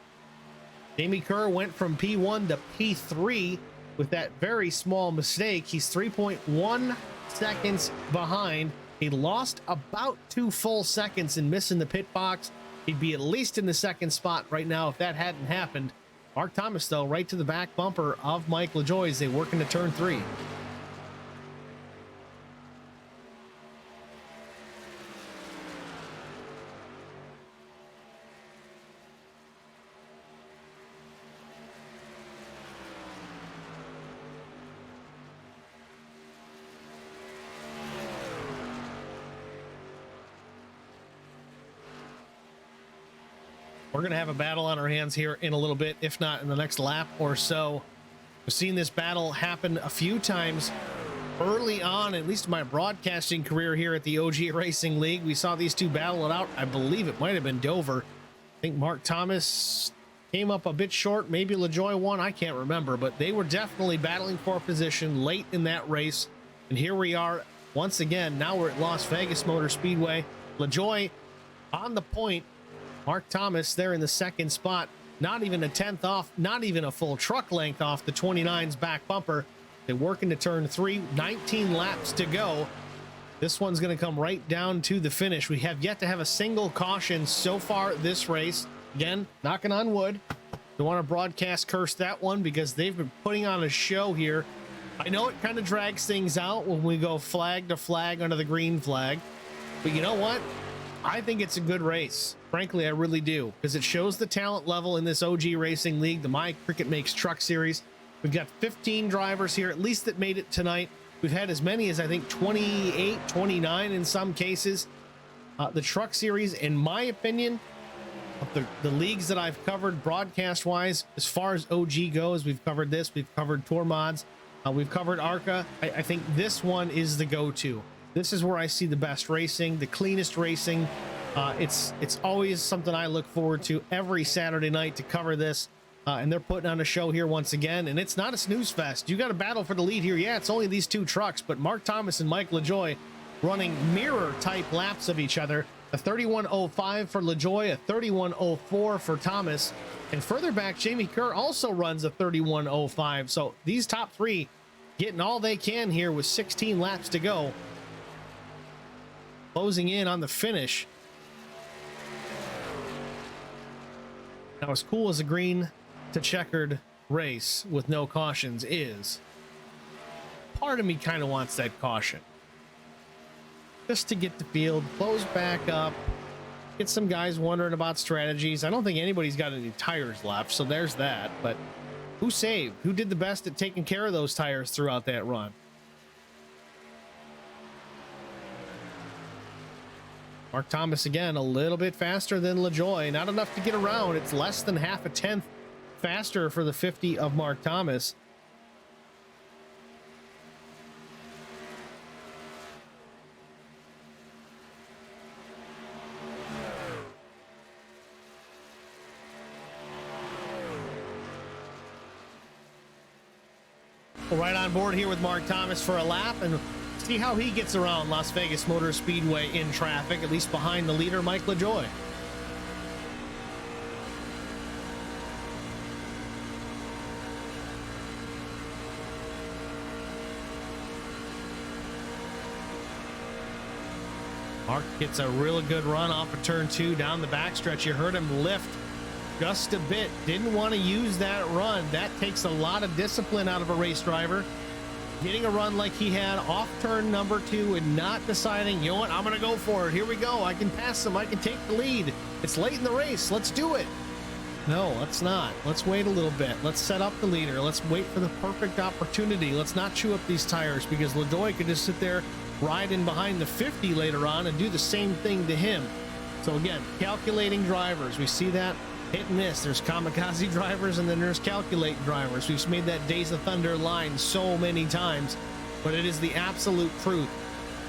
Jamie Kerr went from P1 to P3 with that very small mistake. He's 3.1 seconds behind. He lost about 2 full seconds in missing the pit box. He'd be at least in the second spot right now if that hadn't happened. Mark Thomas, though, right to the back bumper of Mike LaJoie as they work into turn 3. We're going to have a battle on our hands here in a little bit, if not in the next lap or so. We've seen this battle happen a few times early on, at least in my broadcasting career here at the OG Racing League. We saw these two battle it out. I believe it might have been Dover. I think Mark Thomas came up a bit short. Maybe LaJoie won. I can't remember, but they were definitely battling for a position late in that race. And here we are once again. Now we're at Las Vegas Motor Speedway. LaJoie on the point. Mark Thomas there in the second spot, not even a 10th off, not even a full truck length off the 29's back bumper. They work into turn 3, 19 laps to go. This one's going to come right down to the finish. We have yet to have a single caution so far this race. Again, knocking on wood. Don't want to broadcast curse that one because they've been putting on a show here. I know it kind of drags things out when we go flag to flag under the green flag, but you know what? I think it's a good race. Frankly, I really do, because it shows the talent level in this OG Racing League, the My Cricket Makes Truck Series. We've got 15 drivers here, at least, that made it tonight. We've had as many as, I think, 28, 29 in some cases. The Truck Series, in my opinion, of the leagues that I've covered broadcast-wise, as far as OG goes, we've covered this, we've covered Tour Mods, we've covered ARCA. I think this one is the go-to. This is where I see the best racing, the cleanest racing. It's always something I look forward to every Saturday night to cover this. And they're putting on a show here once again. And it's not a snooze fest. You got to battle for the lead here. Yeah, it's only these two trucks, but Mark Thomas and Mike LaJoie running mirror type laps of each other. A 31.05 for LaJoie, a 31.04 for Thomas. And further back, Jamie Kerr also runs a 31.05. So these top three getting all they can here with 16 laps to go. Closing in on the finish. Now, as cool as a green to checkered race with no cautions is, part of me kind of wants that caution. Just to get the field, close back up, get some guys wondering about strategies. I don't think anybody's got any tires left, so there's that. But who saved? Who did the best at taking care of those tires throughout that run? Mark Thomas again, a little bit faster than LaJoie. Not enough to get around. It's less than half a tenth faster for the 50 of Mark Thomas. We're right on board here with Mark Thomas for a lap and see how he gets around Las Vegas Motor Speedway in traffic, at least behind the leader, Mike LaJoie. Mark gets a really good run off of turn 2 down the backstretch. You heard him lift just a bit. Didn't want to use that run. That takes a lot of discipline out of a race driver. Getting a run like he had off turn number 2 and not deciding, you know what, I'm going to go for it. Here we go. I can pass him. I can take the lead. It's late in the race. Let's do it. No, let's not. Let's wait a little bit. Let's set up the leader. Let's wait for the perfect opportunity. Let's not chew up these tires because LaJoie could just sit there, ride in behind the 50 later on and do the same thing to him. So again, calculating drivers. We see that hit and miss. There's kamikaze drivers and then there's calculate drivers. We've made that Days of Thunder line so many times. but it is the absolute truth.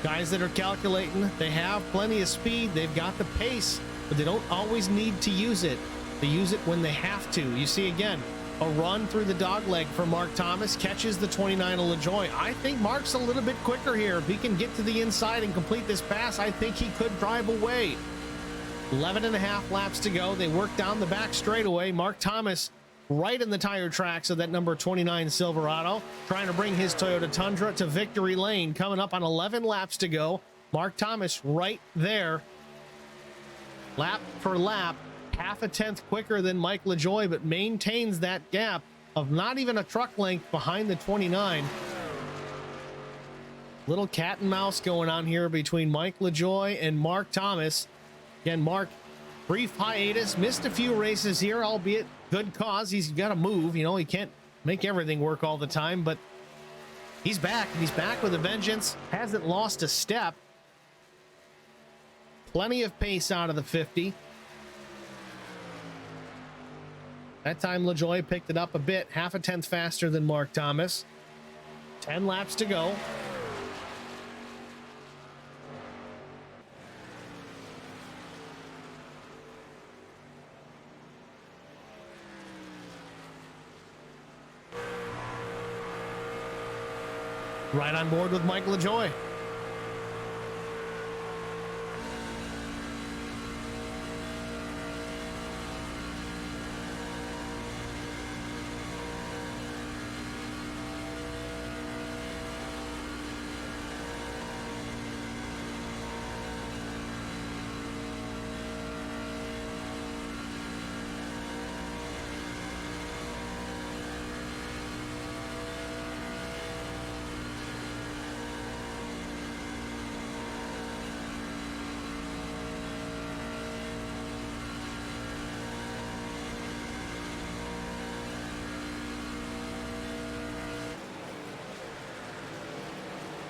Guys that are calculating, they have plenty of speed, they've got the pace, but they don't always need to use it. They use it when they have to. You see again, a run through the dog leg for Mark Thomas, catches the 29 of LaJoie. I think Mark's a little bit quicker here. If he can get to the inside and complete this pass, I think he could drive away. 11 and a half laps to go. They work down the back straightaway. Mark Thomas right in the tire tracks of that number 29 Silverado, trying to bring his Toyota Tundra to victory lane. Coming up on 11 laps to go. Mark Thomas right there, lap for lap, half a tenth quicker than Mike LaJoie, but maintains that gap of not even a truck length behind the 29. Little cat and mouse going on here between Mike LaJoie and Mark Thomas. Again, Mark, brief hiatus, missed a few races here, albeit good cause. He's got to move. You know, he can't make everything work all the time, but he's back. He's back with a vengeance. Hasn't lost a step. Plenty of pace out of the 50. That time LaJoie picked it up a bit, half a tenth faster than Mark Thomas. 10 laps to go. Right on board with Mike LaJoie.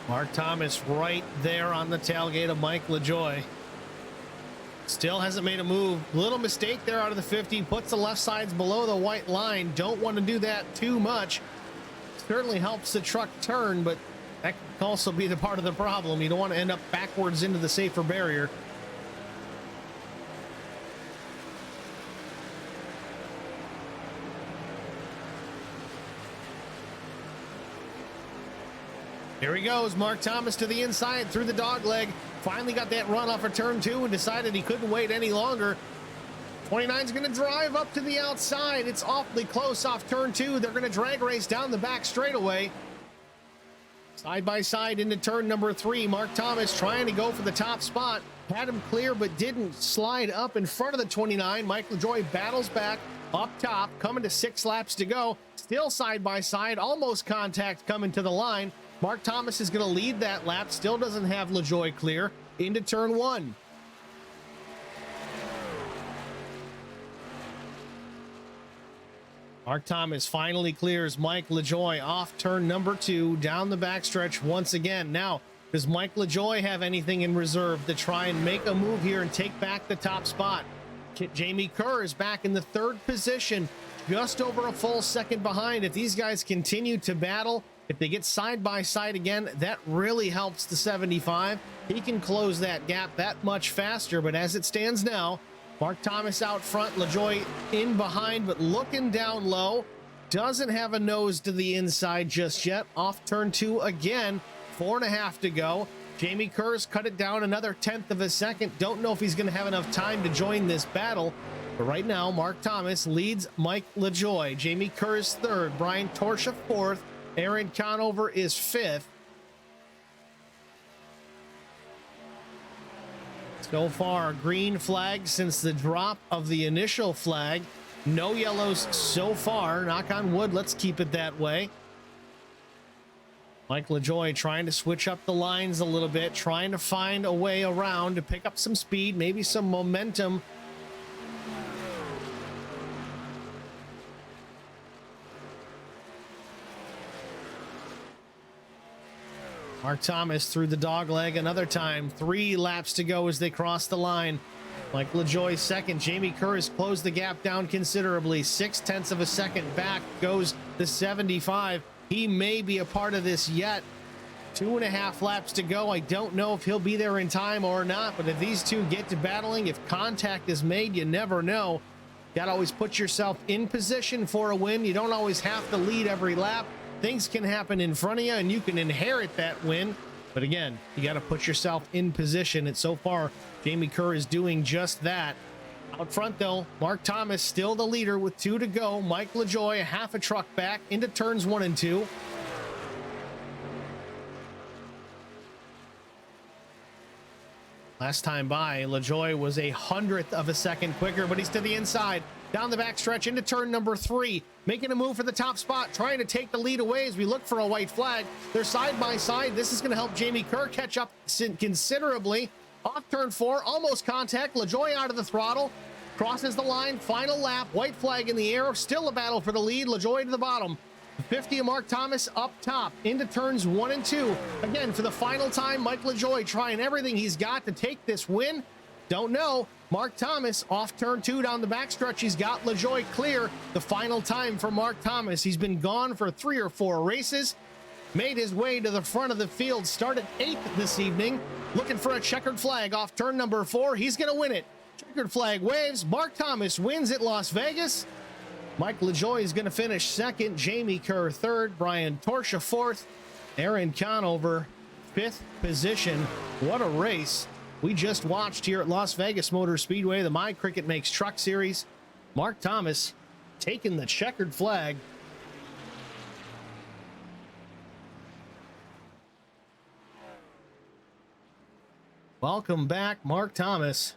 Mark Thomas right there on the tailgate of Mike LaJoie. Still hasn't made a move. Little mistake there out of the 50. Puts the left sides below the white line. Don't want to do that too much. Certainly helps the truck turn, but that can also be the part of the problem. You don't want to end up backwards into the safer barrier. Here he goes, Mark Thomas to the inside through the dog leg. Finally got that run off of turn 2 and decided he couldn't wait any longer. 29's going to drive up to the outside. It's awfully close off turn 2. They're going to drag race down the back straightaway. Side by side into turn number 3. Mark Thomas trying to go for the top spot. Had him clear, but didn't slide up in front of the 29. Mike LaJoie battles back up top, coming to 6 laps to go. Still side by side, almost contact coming to the line. Mark Thomas is going to lead that lap. Still doesn't have LaJoie clear into turn 1. Mark Thomas finally clears Mike LaJoie off turn number 2 down the backstretch once again. Now, does Mike LaJoie have anything in reserve to try and make a move here and take back the top spot? Jamie Kerr is back in the 3rd position, just over a full second behind. If these guys continue to battle, if they get side by side again, that really helps the 75. He can close that gap that much faster, but as it stands now, Mark Thomas out front, LaJoie in behind, but looking down low. Doesn't have a nose to the inside just yet. Off turn 2 again, 4.5 to go. Jamie Kerr's cut it down another 1/10 of a second. Don't know if he's going to have enough time to join this battle. But right now, Mark Thomas leads Mike LaJoie. Jamie Kerr is 3rd. Brian Torsha 4th. Aaron Conover is 5th. So far, green flag since the drop of the initial flag. No yellows so far. Knock on wood, let's keep it that way. Mike LaJoie trying to switch up the lines a little bit, trying to find a way around to pick up some speed, maybe some momentum. Mark Thomas through the dog leg another time. 3 laps to go as they cross the line. Mike LaJoie 2nd. Jamie Kerr has closed the gap down considerably. 0.6 of a second back goes the 75. He may be a part of this yet. 2.5 laps to go. I don't know if he'll be there in time or not, but if these two get to battling, if contact is made, you never know. Gotta always put yourself in position for a win. You don't always have to lead every lap. Things can happen in front of you and you can inherit that win. But again, you got to put yourself in position. And so far, Jamie Kerr is doing just that. Out front, though, Mark Thomas still the leader with 2 to go. Mike LaJoie, a half a truck back into turns 1 and 2. Last time by, LaJoie was 1/100th of a second quicker, but he's to the inside. Down the backstretch into turn number 3, making a move for the top spot, trying to take the lead away as we look for a white flag. They're side by side. This is going to help Jamie Kerr catch up considerably. Off turn 4, almost contact. LaJoie out of the throttle, crosses the line, final lap, white flag in the air, still a battle for the lead. LaJoie to the bottom. 50 of Mark Thomas up top into turns 1 and 2. Again, for the final time, Mike LaJoie trying everything he's got to take this win. Don't know. Mark Thomas off turn 2 down the backstretch. He's got LaJoie clear. The final time for Mark Thomas. He's been gone for 3 or 4 races. Made his way to the front of the field. Started 8th this evening. Looking for a checkered flag off turn number 4. He's going to win it. Checkered flag waves. Mark Thomas wins at Las Vegas. Mike LaJoie is going to finish 2nd. Jamie Kerr 3rd. Brian Torsha 4th. Aaron Conover 5th position. What a race we just watched here at Las Vegas Motor Speedway, the My Cricket Makes Truck Series. Mark Thomas taking the checkered flag. Welcome back, Mark Thomas.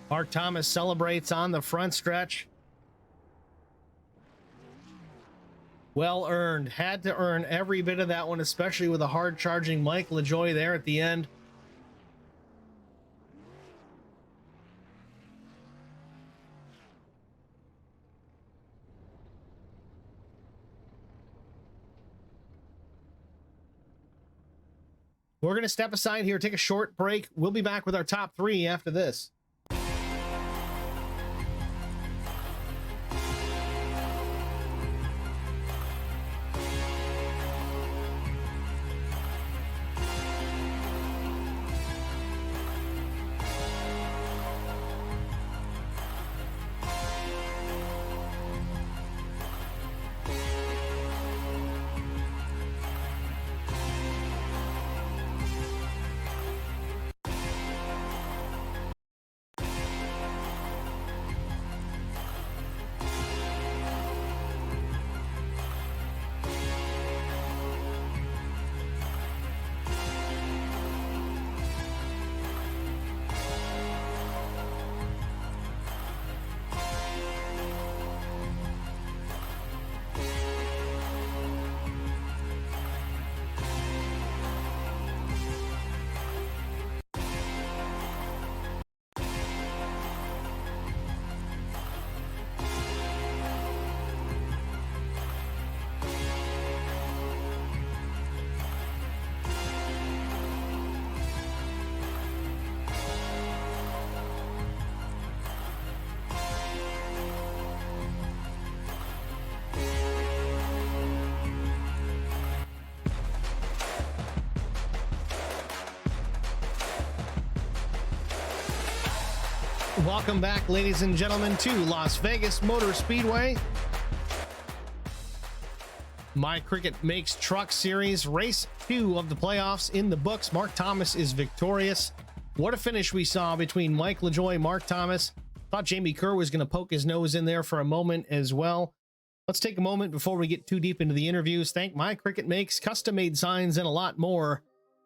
Mark Thomas celebrates on the front stretch. Well earned. Had to earn every bit of that one, especially with a hard charging Mike LaJoie there at the end. We're going to step aside here, take a short break. We'll be back with our top 3 after this. Welcome back, ladies and gentlemen, to Las Vegas Motor Speedway. My Cricket Makes Truck Series, race 2 of the playoffs in the books. Mark Thomas is victorious. What a finish we saw between Mike LaJoie, Mark Thomas. Thought Jamie Kerr was going to poke his nose in there for a moment as well. Let's take a moment before we get too deep into the interviews. Thank My Cricket Makes, custom-made signs, and a lot more.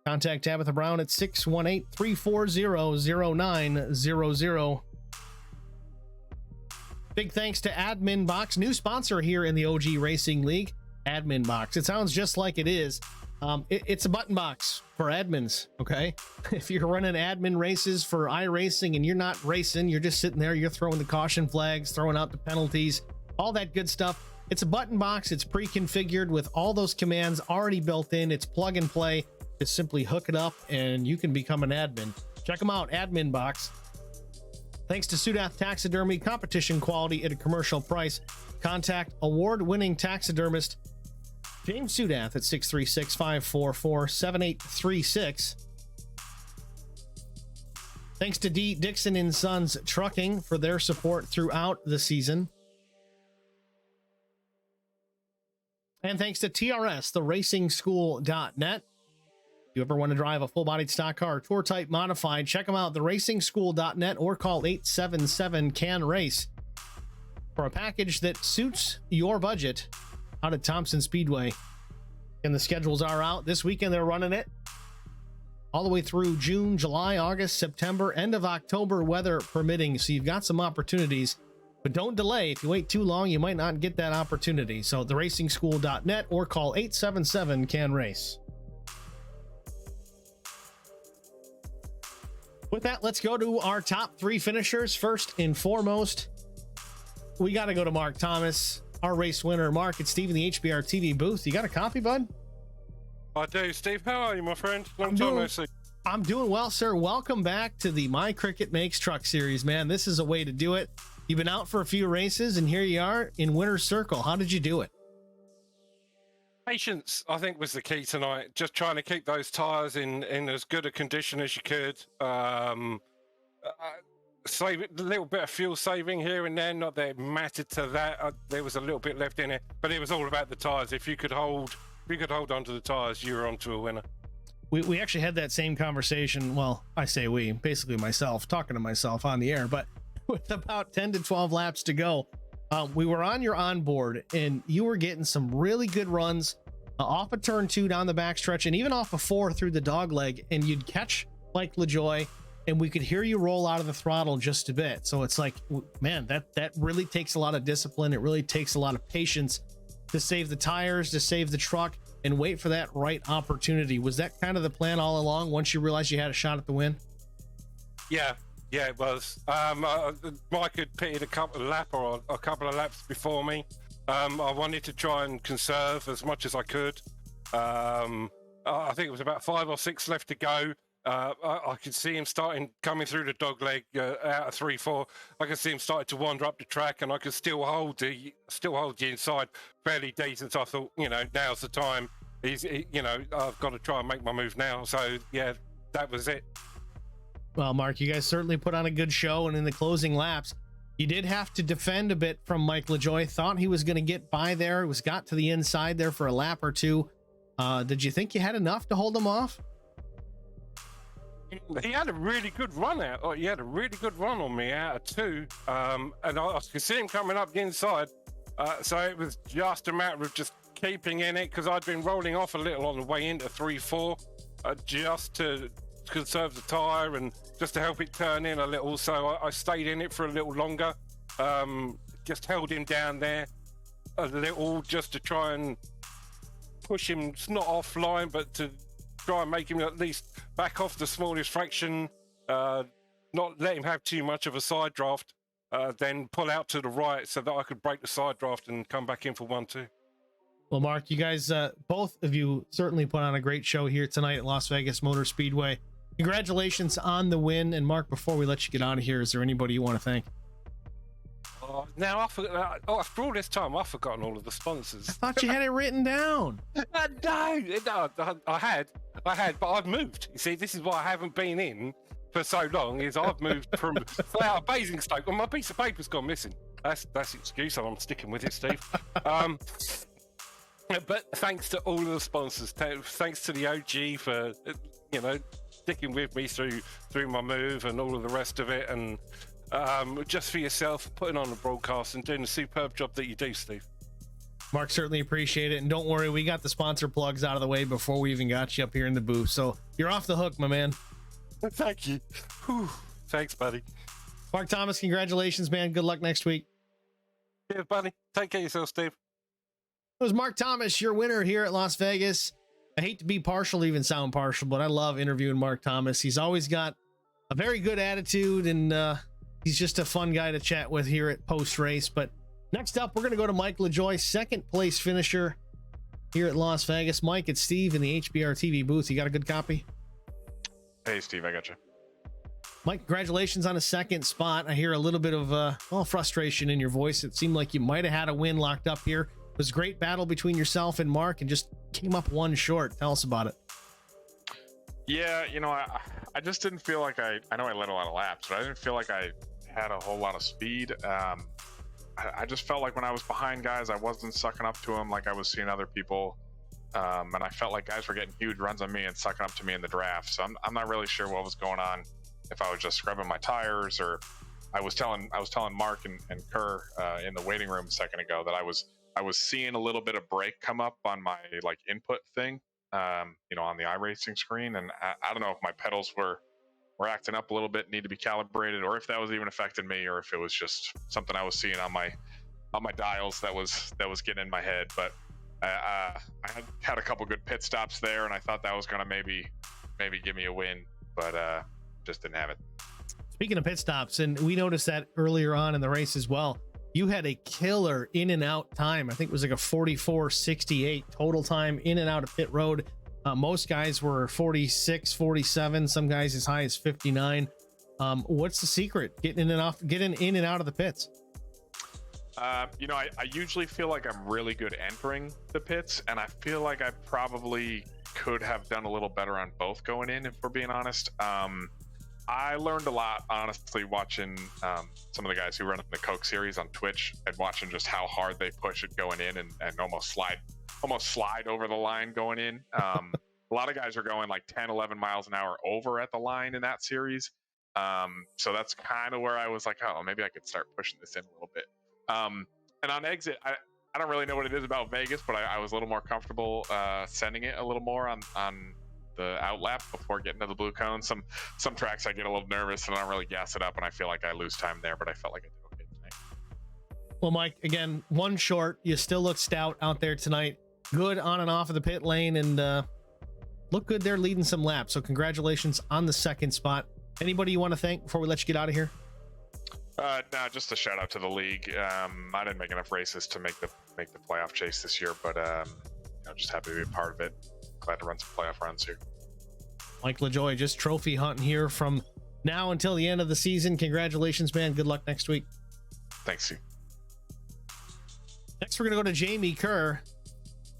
Contact Tabitha Brown at 618-340-0900. Big thanks to Admin Box, new sponsor here in the OG Racing League. Admin Box. It sounds just like it is. It's a button box for admins, okay? If you're running admin races for iRacing and you're not racing, you're just sitting there, you're throwing the caution flags, throwing out the penalties, all that good stuff. It's a button box. It's pre-configured with all those commands already built in. It's plug and play. Just simply hook it up and you can become an admin. Check them out, Admin Box. Thanks to Sudath Taxidermy, competition quality at a commercial price. Contact award-winning taxidermist James Sudath at 636-544-7836. Thanks to D. Dixon & Sons Trucking for their support throughout the season. And thanks to TRS, the RacingSchool.net. If you ever want to drive a full-bodied stock car or tour type modified, check them out, theracing.school.net, or call 877-CAN-RACE for a package that suits your budget out at Thompson Speedway. And the schedules are out. This weekend they're running it all the way through June, July, August, September, end of October, weather permitting. So you've got some opportunities, but don't delay. If you wait too long, you might not get that opportunity. So theracing.school.net or call 877-CAN-RACE. With that, let's go to our top three finishers. First and foremost, we got to go to Mark Thomas, our race winner. Mark, it's Steve in the HBR TV booth. You got a copy, bud? I do. Steve, how are you, my friend? Long time no see. I'm doing well, sir. Welcome back to the My Cricut Makes Truck series, man. This is a way to do it. You've been out for a few races, and here you are in winner's circle. How did you do it? Patience, I think, was the key tonight. Just trying to keep those tires in as good a condition as you could. Save a little bit of fuel saving here and there. Not that it mattered to that. There was a little bit left in it, but it was all about the tires. If you could hold onto the tires, you were onto a winner. We actually had that same conversation. Well, I say we, basically myself, talking to myself on the air, but with about 10 to 12 laps to go, we were on your onboard and you were getting some really good runs off of turn 2 down the backstretch and even off of 4 through the dog leg, and you'd catch Mike LaJoy and we could hear you roll out of the throttle just a bit. So it's like, man, that really takes a lot of discipline. It really takes a lot of patience to save the tires, to save the truck, and wait for that right opportunity. Was that kind of the plan all along once you realized you had a shot at the win? Yeah, it was. Mike had pitted a couple of laps before me. I wanted to try and conserve as much as I could. I think it was about 5 or 6 left to go. I could see him coming through the dog leg out of 3-4. I could see him starting to wander up the track, and I could still hold the inside fairly decent. So I thought, now's the time. I've got to try and make my move now. So yeah, that was it. Well, Mark, you guys certainly put on a good show, and in the closing laps, you did have to defend a bit from Mike LaJoy. Thought he was going to get by there. Got to the inside there for a lap or two. Did you think you had enough to hold him off? He had a really good run out. He had a really good run on me out of 2, and I could see him coming up the inside. So it was just a matter of just keeping in it, because I'd been rolling off a little on the way into 3-4, just to conserve the tire and just to help it turn in a little. So I stayed in it for a little longer. Just held him down there a little, just to try and push him, not offline, but to try and make him at least back off the smallest fraction, not let him have too much of a side draft, then pull out to the right so that I could break the side draft and come back in for 1-2. Well, Mark, you guys, both of you certainly put on a great show here tonight at Las Vegas Motor Speedway. Congratulations on the win. And Mark, before we let you get out of here, is there anybody you want to thank? Now after all this time, I've forgotten all of the sponsors. I thought you had it written down. No, I had, but I've moved. You see, this is why I haven't been in for so long. Is I've moved from out of Basingstoke, and my piece of paper's gone missing. That's the excuse, so I'm sticking with it, Steve. But thanks to all of the sponsors. Thanks to the OG for sticking with me through my move and all of the rest of it, and just for yourself, putting on the broadcast and doing the superb job that you do, Steve. Mark, certainly appreciate it. And don't worry, we got the sponsor plugs out of the way before we even got you up here in the booth. So you're off the hook, my man. Thank you. Whew. Thanks, buddy. Mark Thomas, congratulations, man. Good luck next week. Cheers, buddy. Take care of yourself, Steve. It was Mark Thomas, your winner here at Las Vegas. I hate to be partial, even sound partial, but I love interviewing Mark Thomas. He's always got a very good attitude, and he's just a fun guy to chat with here at post race. But next up, we're going to go to Mike LaJoy, second place finisher here at Las Vegas. Mike, it's Steve in the HBR TV booth. You got a good copy? Hey, Steve, I got you. Mike, congratulations on a second spot. I hear a little bit of frustration in your voice. It seemed like you might have had a win locked up here. It was a great battle between yourself and Mark and just came up one short. Tell us about it. Yeah, I just didn't feel like I know I led a lot of laps, but I didn't feel like I had a whole lot of speed. I just felt like when I was behind guys, I wasn't sucking up to them like I was seeing other people. And I felt like guys were getting huge runs on me and sucking up to me in the draft. So I'm not really sure what was going on, if I was just scrubbing my tires, or I was telling Mark and Kerr in the waiting room a second ago that I was seeing a little bit of brake come up on my like input thing, on the iRacing screen. And I don't know if my pedals were acting up a little bit, need to be calibrated, or if that was even affecting me, or if it was just something I was seeing on my dials that was getting in my head. But I had a couple good pit stops there, and I thought that was going to maybe give me a win, but just didn't have it. Speaking of pit stops, and we noticed that earlier on in the race as well, you had a killer in and out time. I think it was like a 44:68 total time in and out of pit road. Most guys were 46, 47, some guys as high as 59. What's the secret getting in and out of the pits? I usually feel like I'm really good entering the pits, and I feel like I probably could have done a little better on both going in, if we're being honest. I learned a lot, honestly, watching some of the guys who run the Coke series on Twitch, and watching just how hard they push it going in and almost slide over the line going in. A lot of guys are going like 10, 11 miles an hour over at the line in that series. So that's kind of where I was like, oh, maybe I could start pushing this in a little bit. And on exit, I don't really know what it is about Vegas, but I was a little more comfortable sending it a little more on the out lap before getting to the blue cone. Some tracks I get a little nervous and I don't really gas it up, and I feel like I lose time there, but I felt like I did okay tonight. Well, Mike, again, one short. You still look stout out there tonight. Good on and off of the pit lane, and look good there leading some laps. So congratulations on the second spot. Anybody you want to thank before we let you get out of here? No, just a shout out to the league. I didn't make enough races to make the playoff chase this year, but just happy to be a part of it. Glad to run some playoff runs here. Mike LaJoy, just trophy hunting here from now until the end of the season. Congratulations, man. Good luck next week. Thanks, Steve. Next, we're going to go to Jamie Kerr.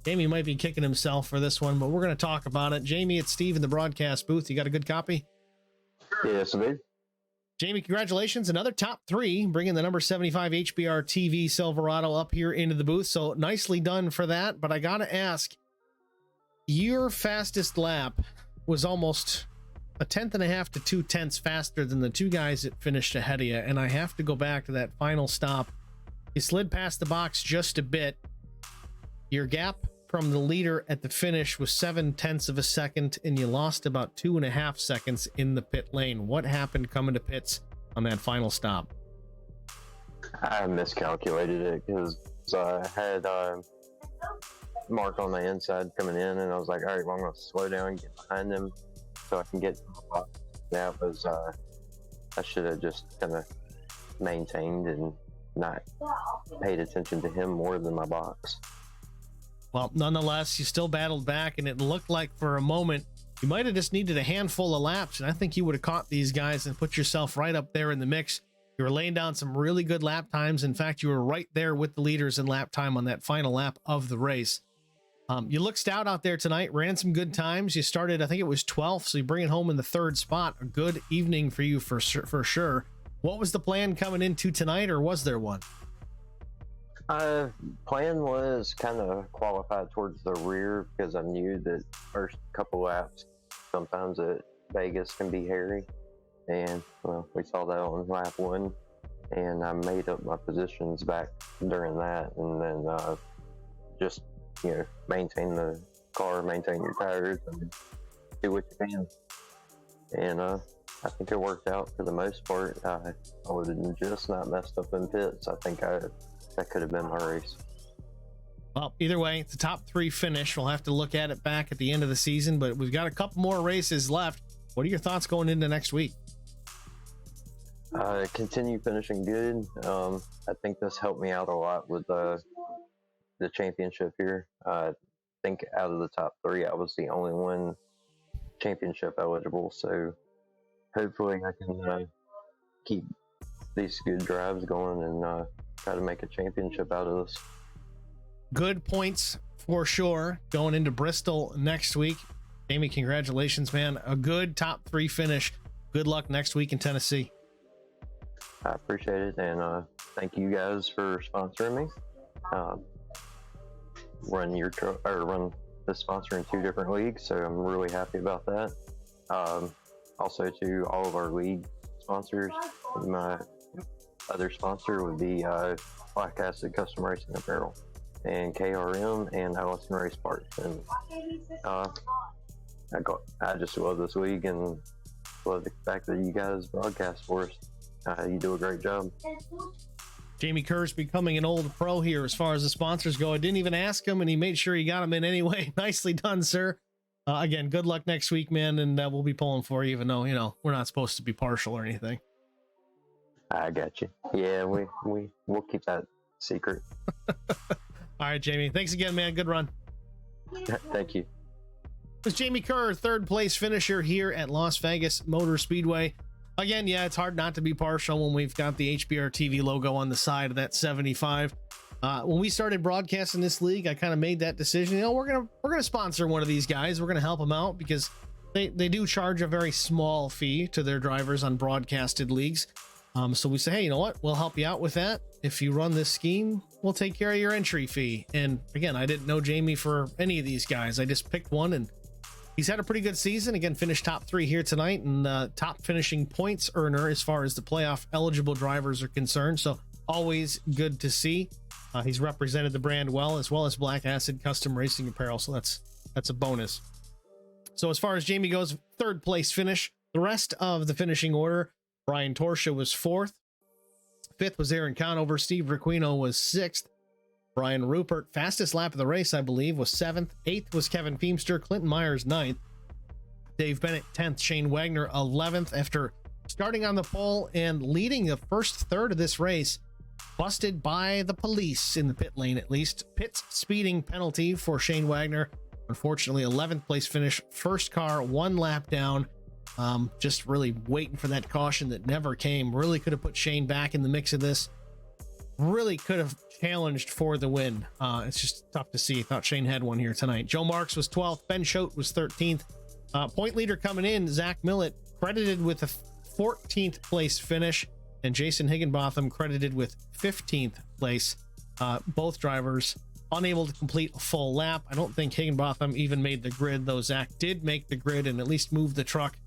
Jamie might be kicking himself for this one, but we're going to talk about it. Jamie, it's Steve in the broadcast booth. You got a good copy? Yes, I do. Jamie, congratulations. Another top three, bringing the number 75 HBR TV Silverado up here into the booth. So nicely done for that. But I got to ask, your fastest lap was almost a 1/10.5 to 2/10 faster than the two guys that finished ahead of you. And I have to go back to that final stop. You slid past the box just a bit. Your gap from the leader at the finish was 0.7 of a second, and you lost about 2.5 seconds in the pit lane. What happened coming to pits on that final stop? I miscalculated it because I had Mark on the inside coming in, and I was like, all right, well, I'm going to slow down and get behind him so I can get to the box. That was, I should have just kind of maintained and not paid attention to him more than my box. Well, nonetheless, you still battled back, and it looked like for a moment you might have just needed a handful of laps, and I think you would have caught these guys and put yourself right up there in the mix. You were laying down some really good lap times. In fact, you were right there with the leaders in lap time on that final lap of the race. You looked stout out there tonight, ran some good times. You started, I think it was 12th, so you bring it home in the third spot. A good evening for you for sure. What was the plan coming into tonight, or was there one? Plan was kind of qualified towards the rear because I knew that first couple laps sometimes at Vegas can be hairy, and well, we saw that on lap 1, and I made up my positions back during that, and then just, maintain the car, maintain your tires, and do what you can. And I think it worked out for the most part. I would have just not messed up in pits. I think that could have been my race. Well, either way, it's a top 3 finish. We'll have to look at it back at the end of the season, but we've got a couple more races left. What are your thoughts going into next week? Continue finishing good. I think this helped me out a lot with the championship here. I think out of the top 3, I was the only one championship eligible. So hopefully I can keep these good drives going and try to make a championship out of this. Good points for sure going into Bristol next week. Jamie, congratulations, man. A good top 3 finish. Good luck next week in Tennessee. I appreciate it, and thank you guys for sponsoring me. Run this sponsor in 2 different leagues, so I'm really happy about that. Also to all of our league sponsors, my other sponsor would be Black Acid Custom Racing Apparel, and KRM, and Allison Race Parts. And I just love this league and love the fact that you guys broadcast for us. You do a great job. Jamie Kerr's becoming an old pro here as far as the sponsors go. I didn't even ask him, and he made sure he got him in anyway. Nicely done, sir. Again, good luck next week, man, and we'll be pulling for you, even though, we're not supposed to be partial or anything. I got you. Yeah, we'll keep that secret. All right, Jamie. Thanks again, man. Good run. Thank you. It was Jamie Kerr, 3rd place finisher here at Las Vegas Motor Speedway. Again, yeah, it's hard not to be partial when we've got the HBR TV logo on the side of that 75. When we started broadcasting this league, I kind of made that decision. We're gonna sponsor one of these guys. We're gonna help them out because they do charge a very small fee to their drivers on broadcasted leagues. So we say, hey, you know what? We'll help you out with that. If you run this scheme, we'll take care of your entry fee. And again, I didn't know Jamie for any of these guys. I just picked one, and he's had a pretty good season. Again, finished top 3 here tonight, and top finishing points earner as far as the playoff eligible drivers are concerned. So always good to see. He's represented the brand well as Black Acid Custom Racing Apparel. So that's a bonus. So as far as Jamie goes, 3rd place finish. The rest of the finishing order, Brian Torsha was 4th. 5th was Aaron Conover. Steve Requino was 6th. Brian Rupert, fastest lap of the race, I believe, was 7th. 8th was Kevin Feemster. Clinton Myers, 9th. Dave Bennett, 10th. Shane Wagner, 11th. After starting on the pole and leading the first third of this race, busted by the police in the pit lane, at least. Pit speeding penalty for Shane Wagner. Unfortunately, 11th place finish. First car, 1 lap down. Just really waiting for that caution that never came. Really could have put Shane back in the mix of this. Really could have challenged for the win. It's just tough to see. Thought Shane had one here tonight. Joe Marks was 12th. Ben Choate was 13th. Point leader coming in, Zach Millett, credited with a 14th place finish, and Jason Higginbotham credited with 15th place. Both drivers unable to complete a full lap. I don't think Higginbotham even made the grid, though Zach did make the grid and at least move the truck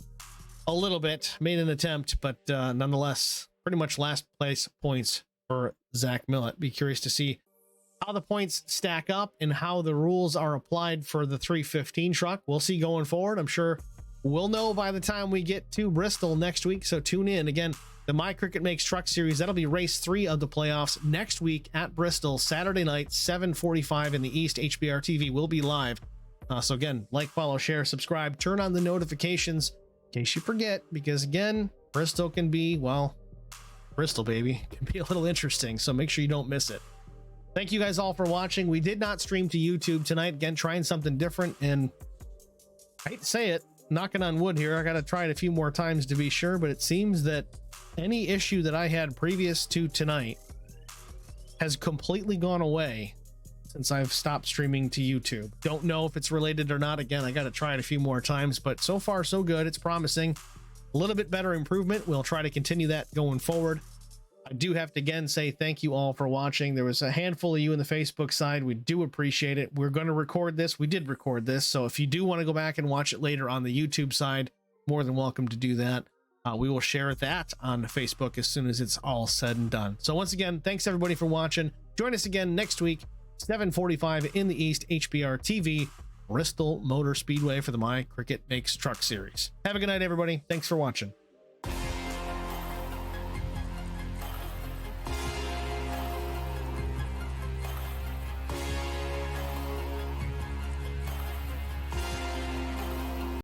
a little bit, made an attempt, but nonetheless, pretty much last place points for Zach Millett. Be curious to see how the points stack up and how the rules are applied for the 315 truck. We'll see going forward. I'm sure we'll know by the time we get to Bristol next week, so tune in. Again, the My Cricket Makes Truck Series, that'll be race 3 of the playoffs next week at Bristol, Saturday night, 7:45 in the East. HBR TV will be live. So again, like, follow, share, subscribe, turn on the notifications in case you forget, because again, Bristol can be, well, Bristol, baby, can be a little interesting. So make sure you don't miss it. Thank you guys all for watching. We did not stream to YouTube tonight. Again, trying something different, and I hate to say it, knocking on wood here, I got to try it a few more times to be sure, but it seems that any issue that I had previous to tonight has completely gone away since I've stopped streaming to YouTube. Don't know if it's related or not. Again, I got to try it a few more times, but so far so good. It's promising. A little bit better improvement. We'll try to continue that going forward. I do have to again say thank you all for watching. There was a handful of you in the Facebook side. We do appreciate it. We're going to record this. We did record this. So if you do want to go back and watch it later on the YouTube side, more than welcome to do that. We will share that on Facebook as soon as it's all said and done. So once again, thanks everybody for watching. Join us again next week, 7:45 in the East, HBR TV, Bristol Motor Speedway for the My Cricket Makes Truck series. Have a good night, everybody. Thanks for watching.